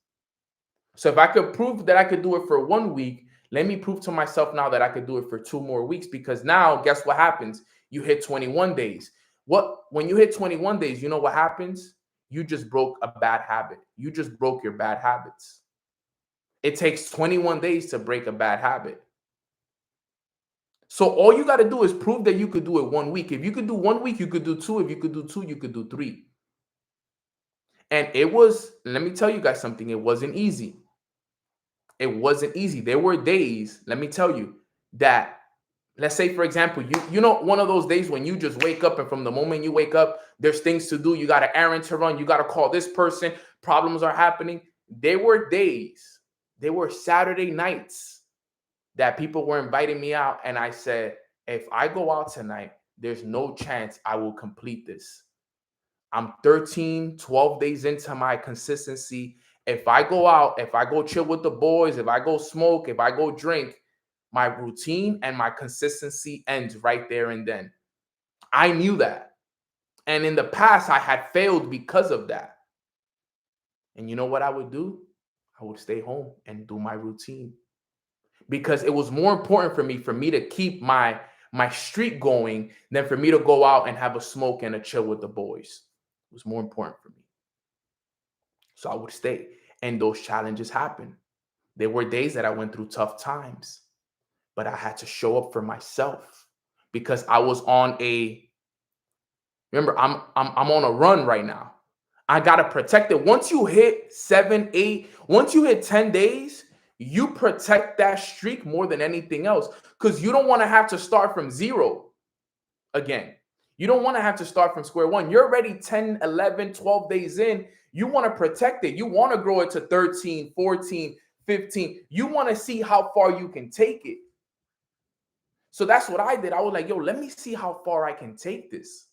Speaker 2: So if I could prove that I could do it for 1 week, let me prove to myself now that I could do it for 2 more weeks, because now guess what happens? You hit 21 days. When you hit 21 days, you know what happens? You just broke a bad habit. You just broke your bad habits. It takes 21 days to break a bad habit. So all you got to do is prove that you could do it 1 week. If you could do 1 week, you could do 2. If you could do 2, you could do 3. And let me tell you guys something, it wasn't easy. It wasn't easy. There were days, let me tell you, that, let's say, for example, one of those days when you just wake up, and from the moment you wake up, there's things to do. You got an errand to run. You got to call this person. Problems are happening. There were Saturday nights that people were inviting me out, and I said, if I go out tonight, there's no chance I will complete this. I'm 13, 12 days into my consistency. If I go out, if I go chill with the boys, if I go smoke, if I go drink, my routine and my consistency ends right there and then. I knew that. And in the past, I had failed because of that. And you know what I would do? I would stay home and do my routine, because it was more important for me to keep my streak going than for me to go out and have a smoke and a chill with the boys. It was more important for me. So I would stay. And those challenges happened. There were days that I went through tough times, but I had to show up for myself, because I was remember, I'm on a run right now. I got to protect it. Once you hit 7, 8, once you hit 10 days, you protect that streak more than anything else, because you don't want to have to start from zero again. You don't want to have to start from square one. You're already 10, 11, 12 days in. You want to protect it. You want to grow it to 13, 14, 15. You want to see how far you can take it. So that's what I did. I was like, yo, let me see how far I can take this.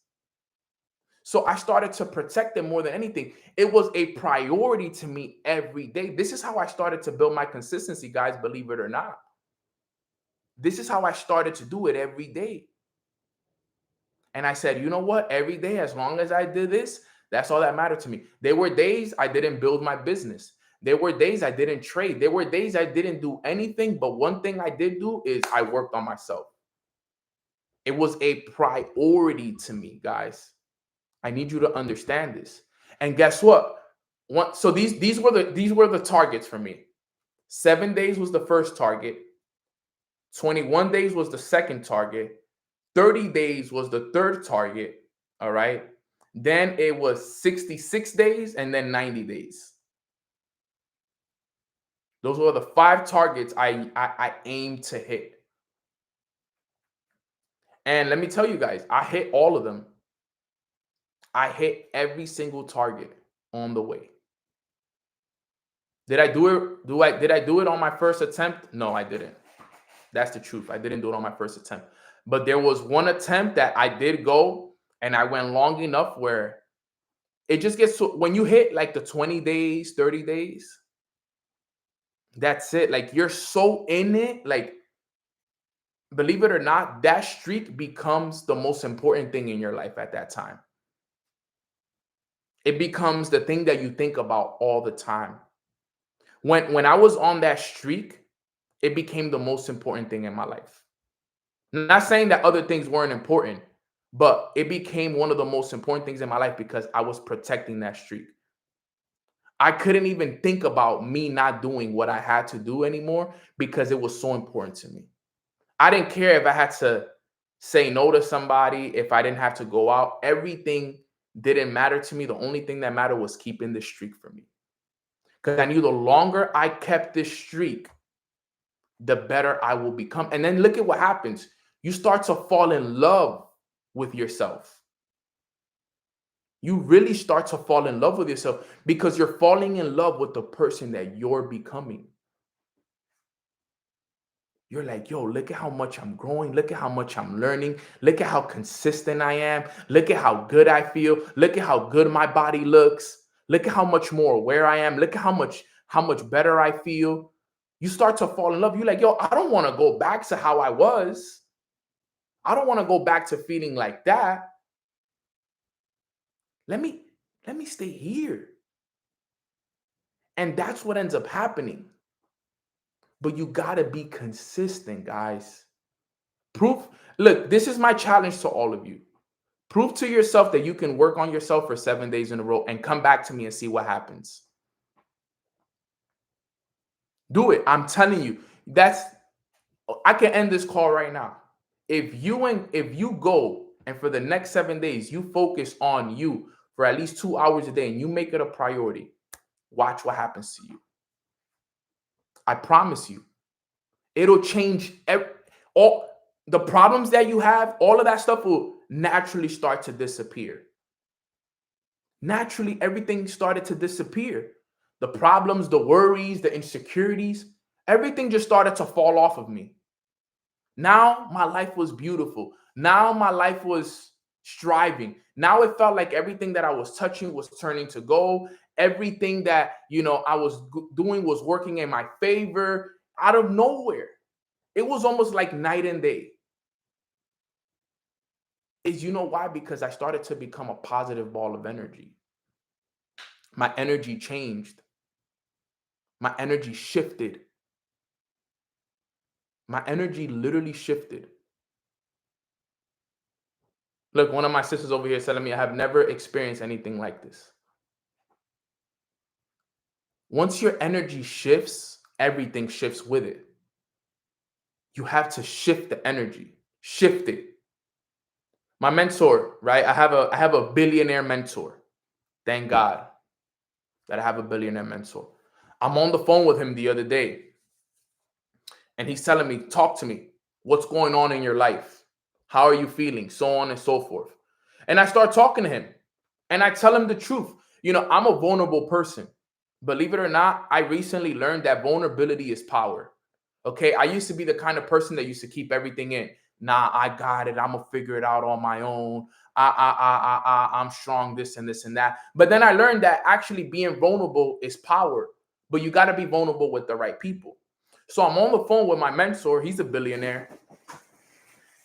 Speaker 2: So I started to protect them more than anything. It was a priority to me every day. This is how I started to build my consistency, guys, believe it or not. This is how I started to do it every day. And I said, you know what? Every day, as long as I did this, that's all that mattered to me. There were days I didn't build my business. There were days I didn't trade. There were days I didn't do anything. But one thing I did do is I worked on myself. It was a priority to me, guys. I need you to understand this. And guess what? So these were the targets for me. 7 days was the first target. 21 days was the second target. 30 days was the third target. All right. Then it was 66 days and then 90 days. Those were the 5 targets I aimed to hit. And let me tell you guys, I hit all of them. I hit every single target on the way. Did I do it? Did I do it on my first attempt? No, I didn't. That's the truth. I didn't do it on my first attempt. But there was one attempt that I did go and I went long enough where it just gets to when you hit like the 20 days, 30 days, that's it. Like you're so in it, like believe it or not, that streak becomes the most important thing in your life at that time. It becomes the thing that you think about all the time. When I was on that streak, it became the most important thing in my life. Not saying that other things weren't important, but it became one of the most important things in my life because I was protecting that streak. I couldn't even think about me not doing what I had to do anymore because it was so important to me. I didn't care if I had to say no to somebody, if I didn't have to go out. Everything didn't matter to me. The only thing that mattered was keeping this streak for me. Because I knew the longer I kept this streak, the better I will become. And then look at what happens. You start to fall in love with yourself. You really start to fall in love with yourself because you're falling in love with the person that you're becoming. You're like, yo, look at how much I'm growing. Look at how much I'm learning. Look at how consistent I am. Look at how good I feel. Look at how good my body looks. Look at how much more aware I am. Look at how much better I feel. You start to fall in love. You're like, yo, I don't want to go back to how I was. I don't want to go back to feeling like that. Let me stay here. And that's what ends up happening. But you got to be consistent, guys. Look, this is my challenge to all of you. Prove to yourself that you can work on yourself for 7 days in a row and come back to me and see what happens. Do it. I'm telling you. I can end this call right now. If you go and for the next 7 days you focus on you for at least 2 hours a day and you make it a priority, watch what happens to you. I promise you. It'll change all the problems that you have. All of that stuff will naturally start to disappear. Naturally, everything started to disappear. The problems, the worries, the insecurities, everything just started to fall off of me. Now my life was beautiful. Now my life was striving. Now it felt like everything that I was touching was turning to gold. Everything that, I was doing was working in my favor out of nowhere. It was almost like night and day. You know why? Because I started to become a positive ball of energy. My energy changed. My energy shifted. My energy literally shifted. Look, one of my sisters over here telling me I have never experienced anything like this. Once your energy shifts, everything shifts with it. You have to shift the energy. Shift it. My mentor, right? I have a billionaire mentor. Thank God that I have a billionaire mentor. I'm on the phone with him the other day. And he's telling me, talk to me. What's going on in your life? How are you feeling? So on and so forth. And I start talking to him. And I tell him the truth. I'm a vulnerable person. Believe it or not, I recently learned that vulnerability is power. Okay, I used to be the kind of person that used to keep everything in. Nah, I got it. I'm gonna figure it out on my own. I'm strong. This and this and that. But then I learned that actually being vulnerable is power. But you got to be vulnerable with the right people. So I'm on the phone with my mentor. He's a billionaire.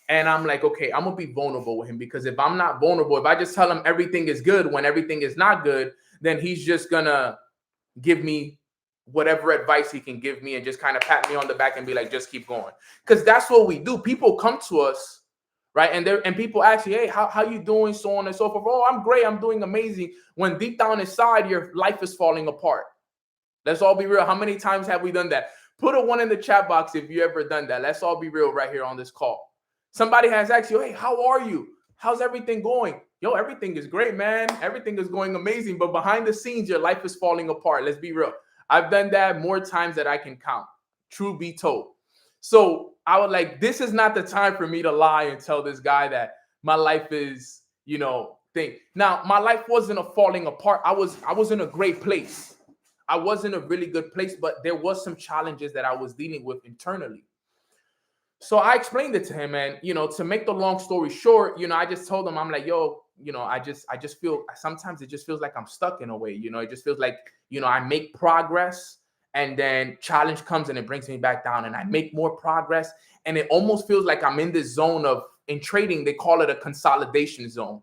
Speaker 2: And I'm like, okay, I'm going to be vulnerable with him because if I'm not vulnerable, if I just tell him everything is good when everything is not good, then he's just going to give me whatever advice he can give me and just kind of pat me on the back and be like, just keep going. Because that's what we do. People come to us, right? And people ask you, hey, how you doing? So on and so forth. Oh, I'm great. I'm doing amazing. When deep down inside, your life is falling apart. Let's all be real. How many times have we done that? Put a 1 in the chat box if you ever done that. Let's all be real right here on this call. Somebody has asked you, hey, how are you? How's everything going? yo, everything is great, man. Everything is going amazing. But behind the scenes, your life is falling apart. Let's be real. I've done that more times than I can count. True be told. So I was like, this is not the time for me to lie and tell this guy that my life is, thing. Now, my life wasn't a falling apart. I was in a great place. I was in a really good place, but there was some challenges that I was dealing with internally. So I explained it to him, and to make the long story short, I just told him, I'm like, yo, I just feel sometimes it just feels like I'm stuck in a way. It just feels like, I make progress, and then challenge comes and it brings me back down, and I make more progress, and it almost feels like I'm in this zone of, in trading, they call it a consolidation zone.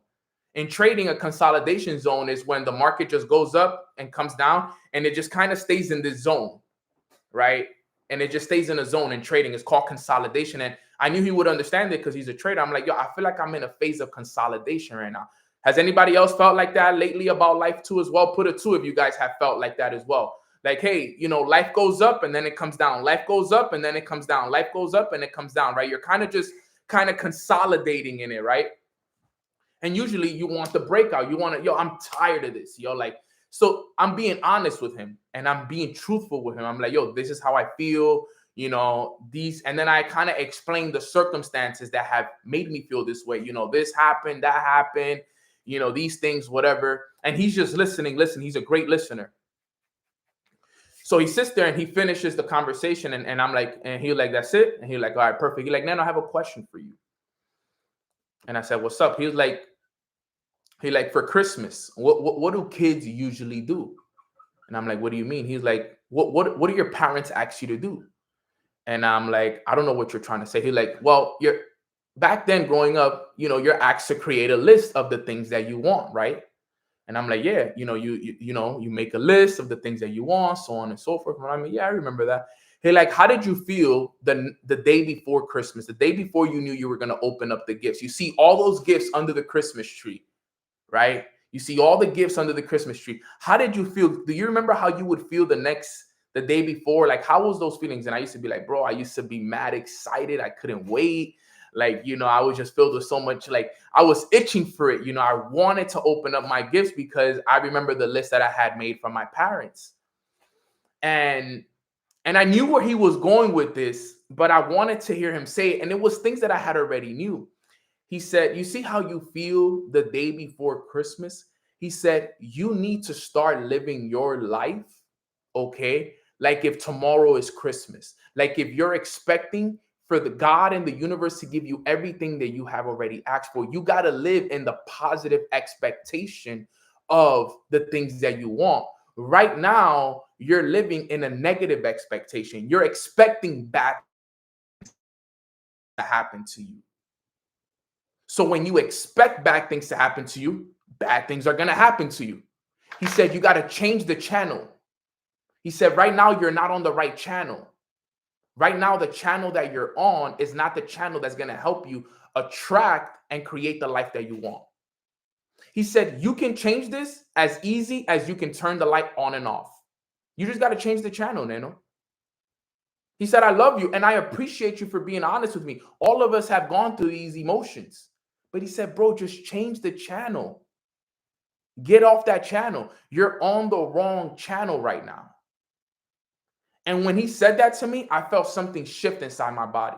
Speaker 2: In trading, a consolidation zone is when the market just goes up and comes down, and it just kind of stays in this zone, right? And it just stays in a zone in trading. It's called consolidation. And I knew he would understand it because he's a trader. I'm like, yo, I feel like I'm in a phase of consolidation right now. Has anybody else felt like that lately about life too as well? Put a two if you guys have felt like that as well. Like, hey, life goes up and then it comes down. Life goes up and then it comes down. Life goes up and it comes down, right? You're kind of consolidating in it, right? And usually you want the breakout. You want to, yo, I'm tired of this, yo. Like, so I'm being honest with him and I'm being truthful with him. I'm like, yo, this is how I feel, these. And then I kind of explain the circumstances that have made me feel this way. This happened, that happened, these things, whatever. And he's just listening. Listen, he's a great listener. So he sits there and he finishes the conversation. And I'm like, and he's like, that's it. And he's like, all right, perfect. He's like, Nano, I have a question for you. And I said, what's up? He was like, for Christmas, what do kids usually do? And I'm like, what do you mean? He's like, what do your parents ask you to do? And I'm like, I don't know what you're trying to say. He's like, well, you're back then growing up, you're asked to create a list of the things that you want, right? And I'm like, yeah, you make a list of the things that you want, so on and so forth. And I'm like, yeah, I remember that. Hey, like, how did you feel the day before Christmas, the day before you knew you were going to open up the gifts? You see all those gifts under the Christmas tree, right? You see all the gifts under the Christmas tree. How did you feel? Do you remember how you would feel the day before? Like, how was those feelings? And I used to be like, bro, I used to be mad excited. I couldn't wait. Like, I was just filled with so much, like, I was itching for it. I wanted to open up my gifts because I remember the list that I had made from my parents. And I knew where he was going with this, but I wanted to hear him say it. And it was things that I had already knew. He said, you see how you feel the day before Christmas? He said, you need to start living your life, okay? Like if tomorrow is Christmas. Like if you're expecting for the God and the universe to give you everything that you have already asked for, you got to live in the positive expectation of the things that you want. Right now, you're living in a negative expectation. You're expecting bad to happen to you. So when you expect bad things to happen to you, bad things are going to happen to you. He said, you got to change the channel. He said, right now, you're not on the right channel. Right now, the channel that you're on is not the channel that's going to help you attract and create the life that you want. He said, you can change this as easy as you can turn the light on and off. You just got to change the channel, Nano. He said, I love you and I appreciate you for being honest with me. All of us have gone through these emotions. But he said, bro, just change the channel. Get off that channel. You're on the wrong channel right now. And when he said that to me, I felt something shift inside my body.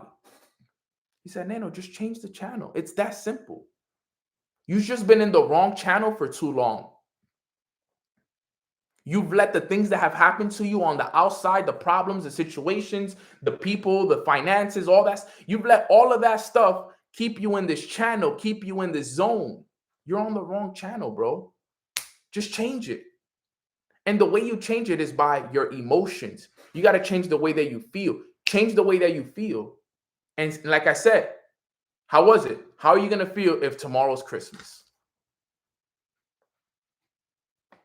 Speaker 2: He said, Nano, just change the channel. It's that simple. You've just been in the wrong channel for too long. You've let the things that have happened to you on the outside, the problems, the situations, the people, the finances, all that. You've let all of that stuff keep you in this channel, keep you in this zone. You're on the wrong channel, bro. Just change it. And the way you change it is by your emotions. You got to change the way that you feel. Change the way that you feel. And like I said, how was it? How are you going to feel if tomorrow's Christmas?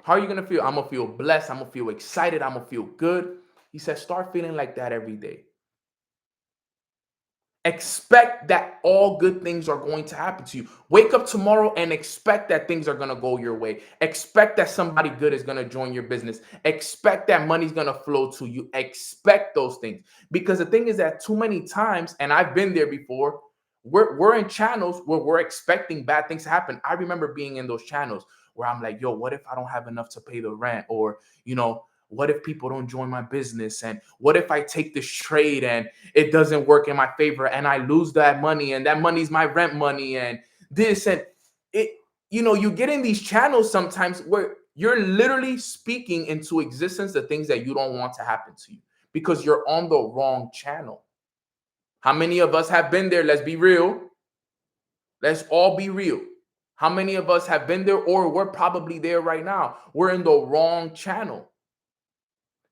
Speaker 2: How are you going to feel? I'm going to feel blessed. I'm going to feel excited. I'm going to feel good. He said, start feeling like that every day. Expect that all good things are going to happen to you. Wake up tomorrow and expect that things are going to go your way. Expect that somebody good is going to join your business. Expect that money's going to flow to you. Expect those things. Because the thing is that too many times, and I've been there before, we're in channels where we're expecting bad things to happen. I remember being in those channels where I'm like, yo, what if I don't have enough to pay the rent? Or, what if people don't join my business? And what if I take this trade and it doesn't work in my favor and I lose that money, and that money's my rent money, and this and it, you get in these channels sometimes where you're literally speaking into existence the things that you don't want to happen to you because you're on the wrong channel. How many of us have been there? Let's be real. Let's all be real. How many of us have been there, or we're probably there right now? We're in the wrong channel.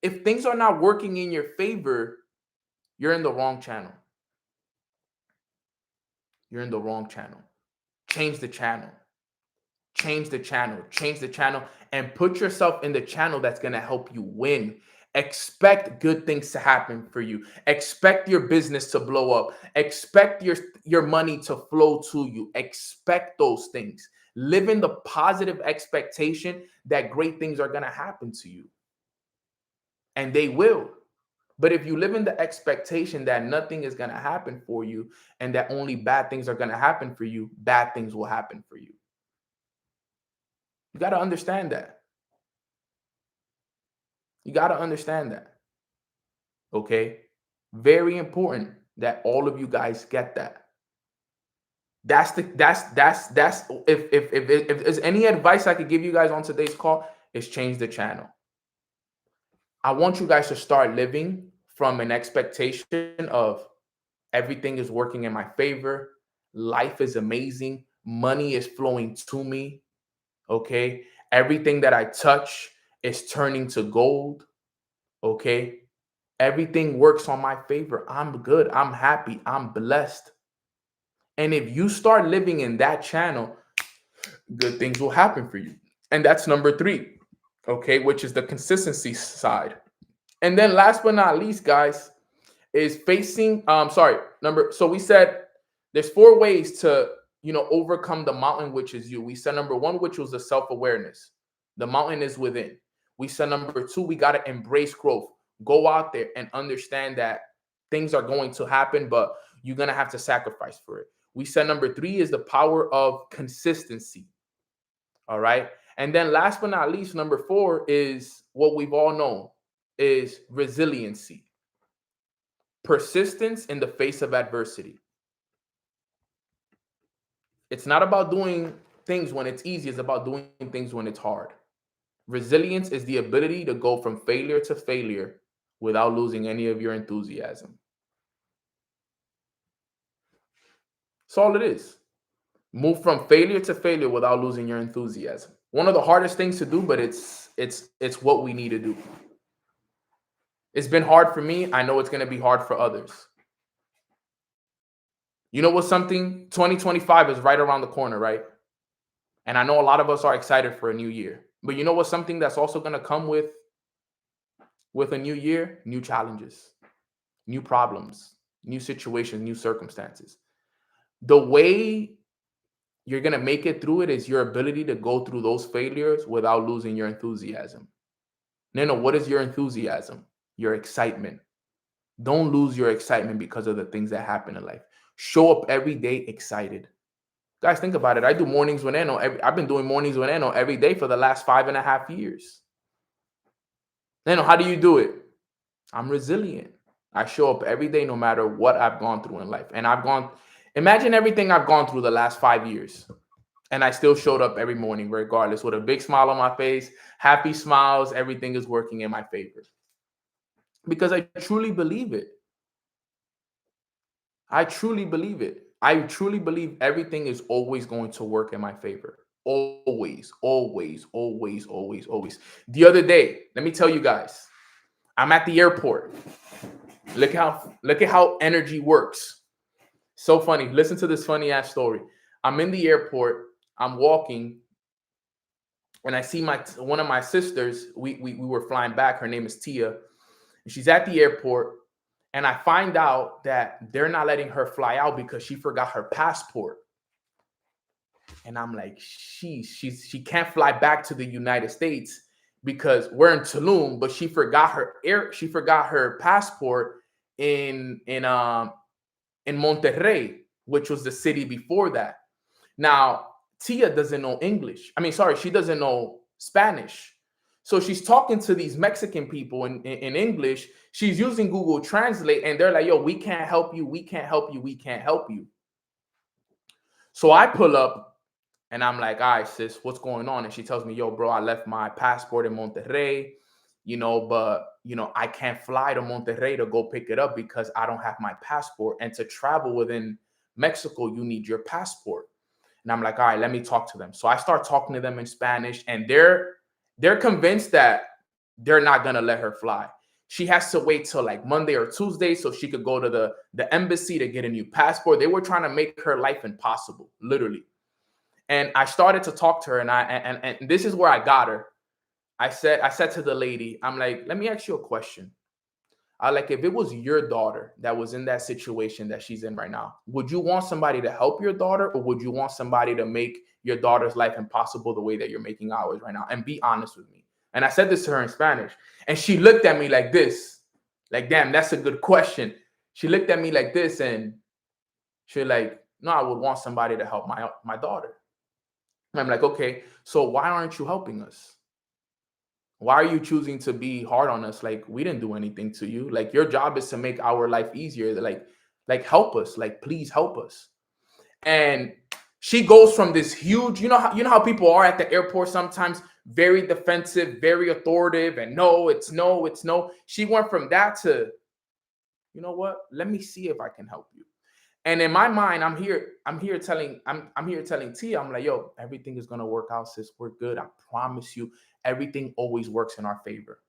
Speaker 2: If things are not working in your favor, you're in the wrong channel. You're in the wrong channel. Change the channel. Change the channel. Change the channel and put yourself in the channel that's going to help you win. Expect good things to happen for you. Expect your business to blow up. Expect your money to flow to you. Expect those things. Live in the positive expectation that great things are going to happen to you. And they will. But if you live in the expectation that nothing is going to happen for you and that only bad things are going to happen for you, bad things will happen for you. You got to understand that. You got to understand that. Okay? Very important that all of you guys get that. That's if there's any advice I could give you guys on today's call, is change the channel. I want you guys to start living from an expectation of everything is working in my favor. Life is amazing. Money is flowing to me. Okay? Everything that I touch is turning to gold. Okay? Everything works on my favor. I'm good. I'm happy. I'm blessed. And if you start living in that channel, good things will happen for you. And that's number 3, okay, which is the consistency side. And then last but not least, guys, is facing, so we said there's 4 ways to, overcome the mountain, which is you. We said number 1, which was the self-awareness. The mountain is within. We said number 2, we got to embrace growth. Go out there and understand that things are going to happen, but you're going to have to sacrifice for it. We said number 3 is the power of consistency. All right. And then last but not least, number 4 is what we've all known, is resiliency. Persistence in the face of adversity. It's not about doing things when it's easy. It's about doing things when it's hard. Resilience is the ability to go from failure to failure without losing any of your enthusiasm. That's all it is. Move from failure to failure without losing your enthusiasm. One of the hardest things to do, but it's what we need to do. It's been hard for me. I know it's going to be hard for others. You know what's something? 2025 is right around the corner, right? And I know a lot of us are excited for a new year. But you know what's something that's also going to come with a new year? New challenges, new problems, new situations, new circumstances. The way you're going to make it through it is your ability to go through those failures without losing your enthusiasm. Neno, what is your enthusiasm? Your excitement. Don't lose your excitement because of the things that happen in life. Show up every day excited. Guys, think about it. I do mornings with Eno. I've been doing mornings with Eno every day for the last 5.5 years. Eno, how do you do it? I'm resilient. I show up every day no matter what I've gone through in life. And imagine everything I've gone through the last 5 years. And I still showed up every morning regardless, with a big smile on my face, happy smiles. Everything is working in my favor. Because I truly believe it. I truly believe it. I truly believe everything is always going to work in my favor. Always, always, always, always, always. The other day, let me tell you guys, I'm at the airport. Look at how energy works. So funny. Listen to this funny ass story. I'm in the airport. I'm walking, and I see one of my sisters. We were flying back. Her name is Tia, and she's at the airport. And I find out that they're not letting her fly out because she forgot her passport. And I'm like, she can't fly back to the United States because we're in Tulum, but she forgot her passport in Monterrey. which was the city before that. Now, Tia doesn't know English. I mean, sorry, she doesn't know Spanish. So she's talking to these Mexican people in English. She's using Google Translate, and they're like, yo, we can't help you. We can't help you. We can't help you. So I pull up and I'm like, all right, sis, what's going on? And she tells me, yo, bro, I left my passport in Monterrey, but, I can't fly to Monterrey to go pick it up because I don't have my passport. And to travel within Mexico, you need your passport. And I'm like, all right, let me talk to them. So I start talking to them in Spanish, and they're convinced that they're not gonna let her fly. She has to wait till like Monday or Tuesday so she could go to the embassy to get a new passport. They were trying to make her life impossible, literally. And I started to talk to her, and this is where I got her. I said to the lady, I'm like, let me ask you a question. I like, if it was your daughter that was in that situation that she's in right now, would you want somebody to help your daughter, or would you want somebody to make your daughter's life impossible the way that you're making ours right now? And be honest with me. And I said this to her in Spanish, and she looked at me like this, like, damn, that's a good question. She looked at me like this, and she's like, no, I would want somebody to help my daughter. And I'm like, okay, so why aren't you helping us? Why are you choosing to be hard on us? Like, we didn't do anything to you. Like, your job is to make our life easier. Like help us. Like, please help us. And she goes from this huge, you know how people are at the airport sometimes, very defensive, very authoritative, and no, it's no, it's no. She went from that to, you know what? Let me see if I can help you. And in my mind, I'm here telling Tia, I'm like, yo, everything is gonna work out, sis. We're good. I promise you, everything always works in our favor.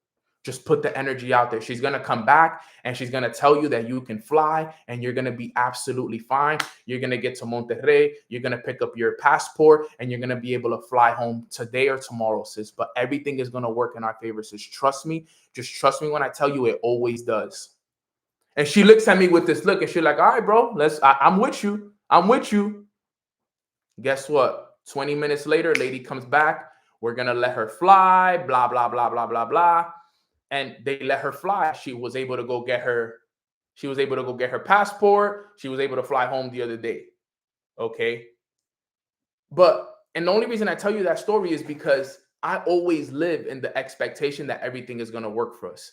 Speaker 2: Just put the energy out there. She's gonna come back and she's gonna tell you that you can fly and you're gonna be absolutely fine. You're gonna get to Monterrey, you're gonna pick up your passport, and you're gonna be able to fly home today or tomorrow, sis. But everything is gonna work in our favor, sis. Trust me. Just trust me when I tell you, it always does. And she looks at me with this look, and she's like, all right, bro, I'm with you. I'm with you. Guess what? 20 minutes later, lady comes back. We're going to let her fly, blah, blah, blah, blah, blah, blah. And they let her fly. She was able to go get her passport. She was able to fly home the other day. Okay. And the only reason I tell you that story is because I always live in the expectation that everything is going to work for us.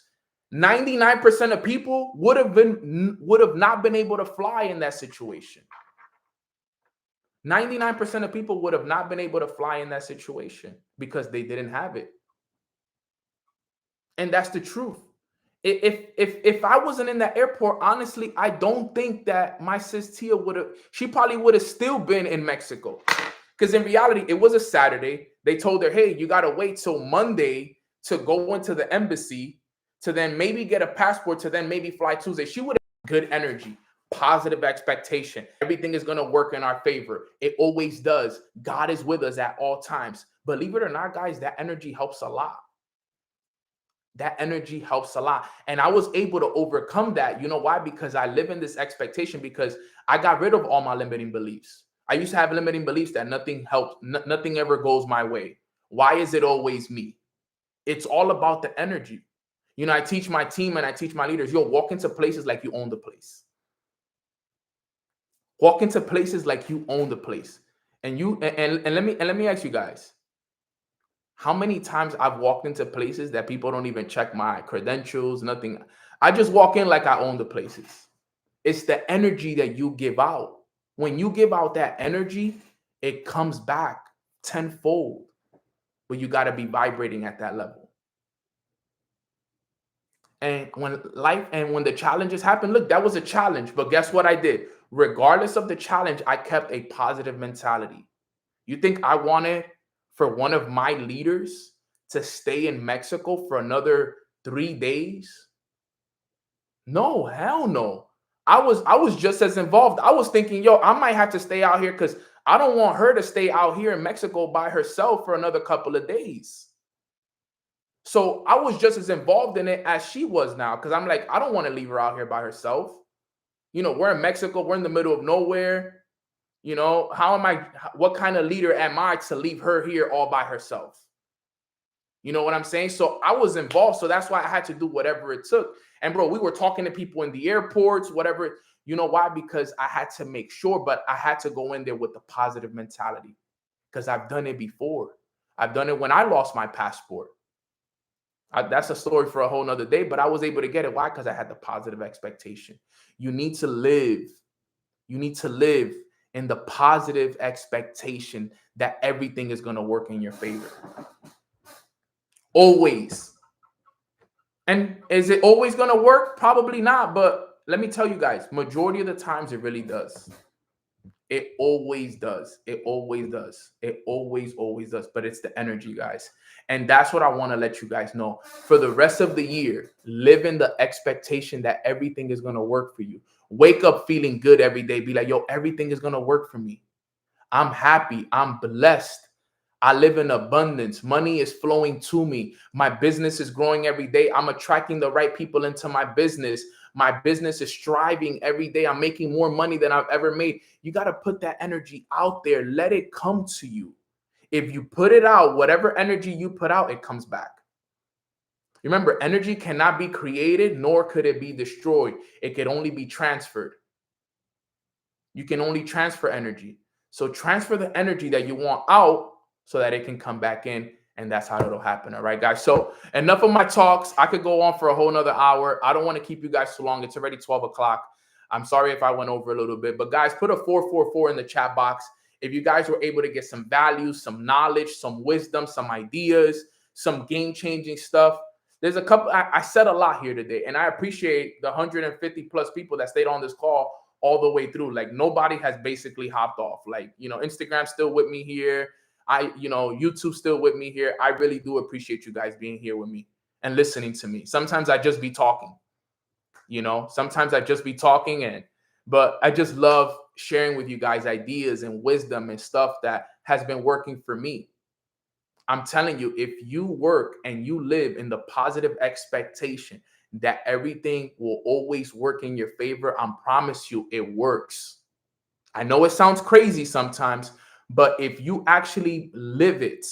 Speaker 2: 99% of people would have not been able to fly in that situation. 99% of people would have not been able to fly in that situation because they didn't have it. And that's the truth. If I wasn't in that airport, honestly, I don't think that my sis Tia she probably would have still been in Mexico. Because in reality, it was a Saturday. They told her, hey, you got to wait till Monday to go into the embassy, to then maybe get a passport, to then maybe fly Tuesday. She would have good energy, positive expectation. Everything is going to work in our favor. It always does. God is with us at all times. Believe it or not, guys, that energy helps a lot. That energy helps a lot. And I was able to overcome that. You know why? Because I live in this expectation, because I got rid of all my limiting beliefs. I used to have limiting beliefs that nothing helps, nothing ever goes my way. Why is it always me? It's all about the energy. I teach my team and I teach my leaders, walk into places like you own the place. Walk into places like you own the place. And let me ask you guys, how many times I've walked into places that people don't even check my credentials, nothing. I just walk in like I own the places. It's the energy that you give out. When you give out that energy, it comes back tenfold. But you got to be vibrating at that level. And when the challenges happen, look, that was a challenge. But guess what I did? Regardless of the challenge, I kept a positive mentality. You think I wanted for one of my leaders to stay in Mexico for another 3 days? No, hell no. I was just as involved. I was thinking, I might have to stay out here because I don't want her to stay out here in Mexico by herself for another couple of days. So I was just as involved in it as she was now, because I'm like, I don't want to leave her out here by herself. We're in Mexico. We're in the middle of nowhere. What kind of leader am I to leave her here all by herself? You know what I'm saying? So I was involved. So that's why I had to do whatever it took. And bro, we were talking to people in the airports, whatever. You know why? Because I had to make sure, but I had to go in there with the positive mentality because I've done it before. I've done it when I lost my passport. That's a story for a whole nother day, but I was able to get it. Why? Because I had the positive expectation. You need to live. You need to live in the positive expectation that everything is going to work in your favor. Always. And is it always going to work? Probably not. But let me tell you guys, majority of the times it really does. It always does. It always does. It always does. But it's the energy, guys. And that's what I want to let you guys know. For the rest of the year, live in the expectation that everything is going to work for you. Wake up feeling good every day. Be like, yo, everything is going to work for me. I'm happy. I'm blessed. I live in abundance. Money is flowing to me. My business is growing every day. I'm attracting the right people into my business. My business is striving every day. I'm making more money than I've ever made. You got to put that energy out there. Let it come to you. If you put it out, whatever energy you put out, it comes back. Remember, energy cannot be created, nor could it be destroyed. It can only be transferred. You can only transfer energy. So transfer the energy that you want out so that it can come back in. And that's how it'll happen. All right, guys. So enough of my talks. I could go on for a whole nother hour. I don't want to keep you guys too long. It's already 12 o'clock. I'm sorry if I went over a little bit. But guys, put a 444 in the chat box. If you guys were able to get some value, some knowledge, some wisdom, some ideas, some game-changing stuff. There's a couple. I said a lot here today. And I appreciate the 150 plus people that stayed on this call all the way through. Like nobody has basically hopped off. Like, Instagram's still with me here. YouTube still with me here. I really do appreciate you guys being here with me and listening to me. Sometimes I just be talking, sometimes I just be talking but I just love sharing with you guys ideas and wisdom and stuff that has been working for me. I'm telling you, if you work and you live in the positive expectation that everything will always work in your favor, I promise you it works. I know it sounds crazy sometimes, but if you actually live it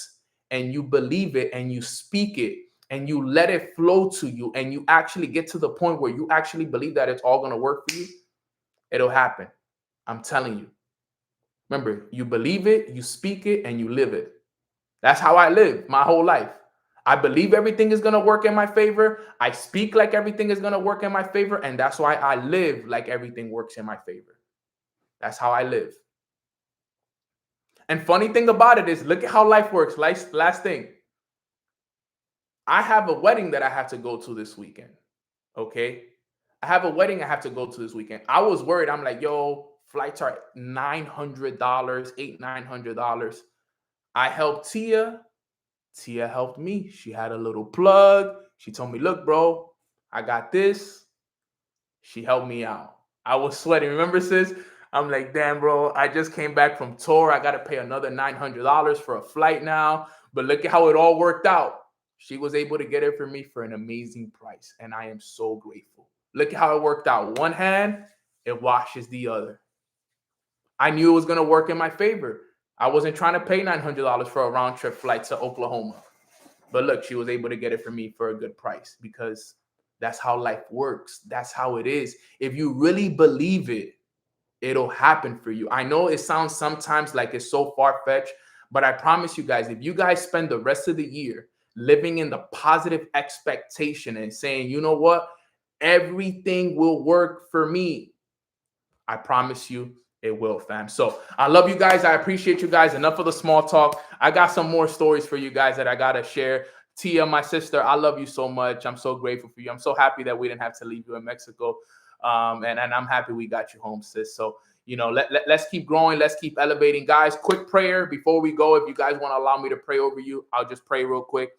Speaker 2: and you believe it and you speak it and you let it flow to you and you actually get to the point where you actually believe that it's all going to work for you, it'll happen. I'm telling you. Remember, you believe it, you speak it, and you live it. That's how I live my whole life. I believe everything is going to work in my favor. I speak like everything is going to work in my favor. And that's why I live like everything works in my favor. That's how I live. And funny thing about it is, look at how life works. Last thing. I have a wedding that I have to go to this weekend. Okay. I have a wedding I have to go to this weekend. I was worried. I'm like, yo, flights are $900, $900. I helped Tia. Tia helped me. She had a little plug. She told me, look, bro, I got this. She helped me out. I was sweating. Remember, sis? I'm like, damn, bro, I just came back from tour. I got to pay another $900 for a flight now. But look at how it all worked out. She was able to get it for me for an amazing price. And I am so grateful. Look at how it worked out. One hand, it washes the other. I knew it was going to work in my favor. I wasn't trying to pay $900 for a round trip flight to Oklahoma. But look, she was able to get it for me for a good price because that's how life works. That's how it is. If you really believe it, it'll happen for you. I know it sounds sometimes like it's so far-fetched, but I promise you guys, if you guys spend the rest of the year living in the positive expectation and saying, you know what, everything will work for me, I promise you it will, fam. So I love you guys. I appreciate you guys. Enough of the small talk. I got some more stories for you guys that I got to share. Tia, my sister, I love you so much. I'm so grateful for you. I'm so happy that we didn't have to leave you in Mexico. And I'm happy we got you home, sis. So, let's keep growing. Let's keep elevating. Guys, quick prayer before we go. If you guys want to allow me to pray over you, I'll just pray real quick.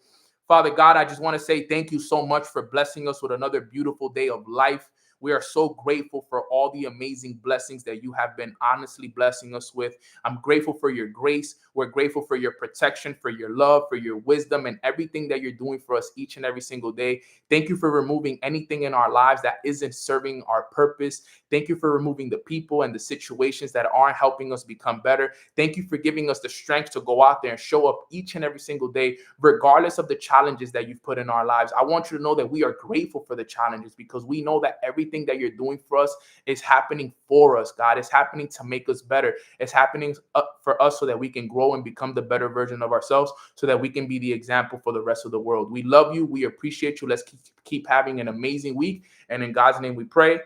Speaker 2: Father God, I just want to say thank you so much for blessing us with another beautiful day of life. We are so grateful for all the amazing blessings that you have been honestly blessing us with. I'm grateful for your grace. We're grateful for your protection, for your love, for your wisdom, and everything that you're doing for us each and every single day. Thank you for removing anything in our lives that isn't serving our purpose. Thank you for removing the people and the situations that aren't helping us become better. Thank you for giving us the strength to go out there and show up each and every single day, regardless of the challenges that you've put in our lives. I want you to know that we are grateful for the challenges because we know that everything that you're doing for us is happening for us, God. It's happening to make us better. It's happening for us so that we can grow and become the better version of ourselves, so that we can be the example for the rest of the world. We love you. We appreciate you. Let's keep having an amazing week. And in God's name we pray.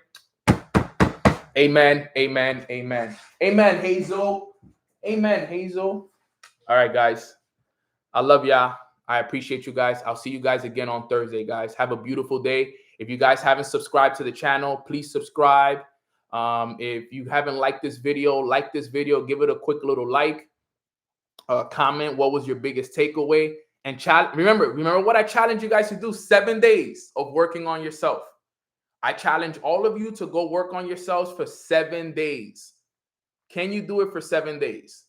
Speaker 2: Amen, amen, amen. Amen, Hazel. Amen, Hazel. All right, guys. I love y'all. I appreciate you guys. I'll see you guys again on Thursday, guys. Have a beautiful day. If you guys haven't subscribed to the channel, please subscribe. If you haven't liked this video, give it a quick little like. Comment what was your biggest takeaway. And remember what I challenge you guys to do: 7 days of working on yourself. I challenge all of you to go work on yourselves for 7 days. Can you do it for 7 days?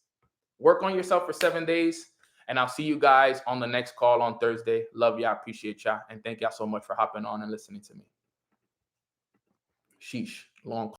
Speaker 2: Work on yourself for 7 days. And I'll see you guys on the next call on Thursday. Love y'all. Appreciate y'all. And thank y'all so much for hopping on and listening to me. Sheesh. Long call.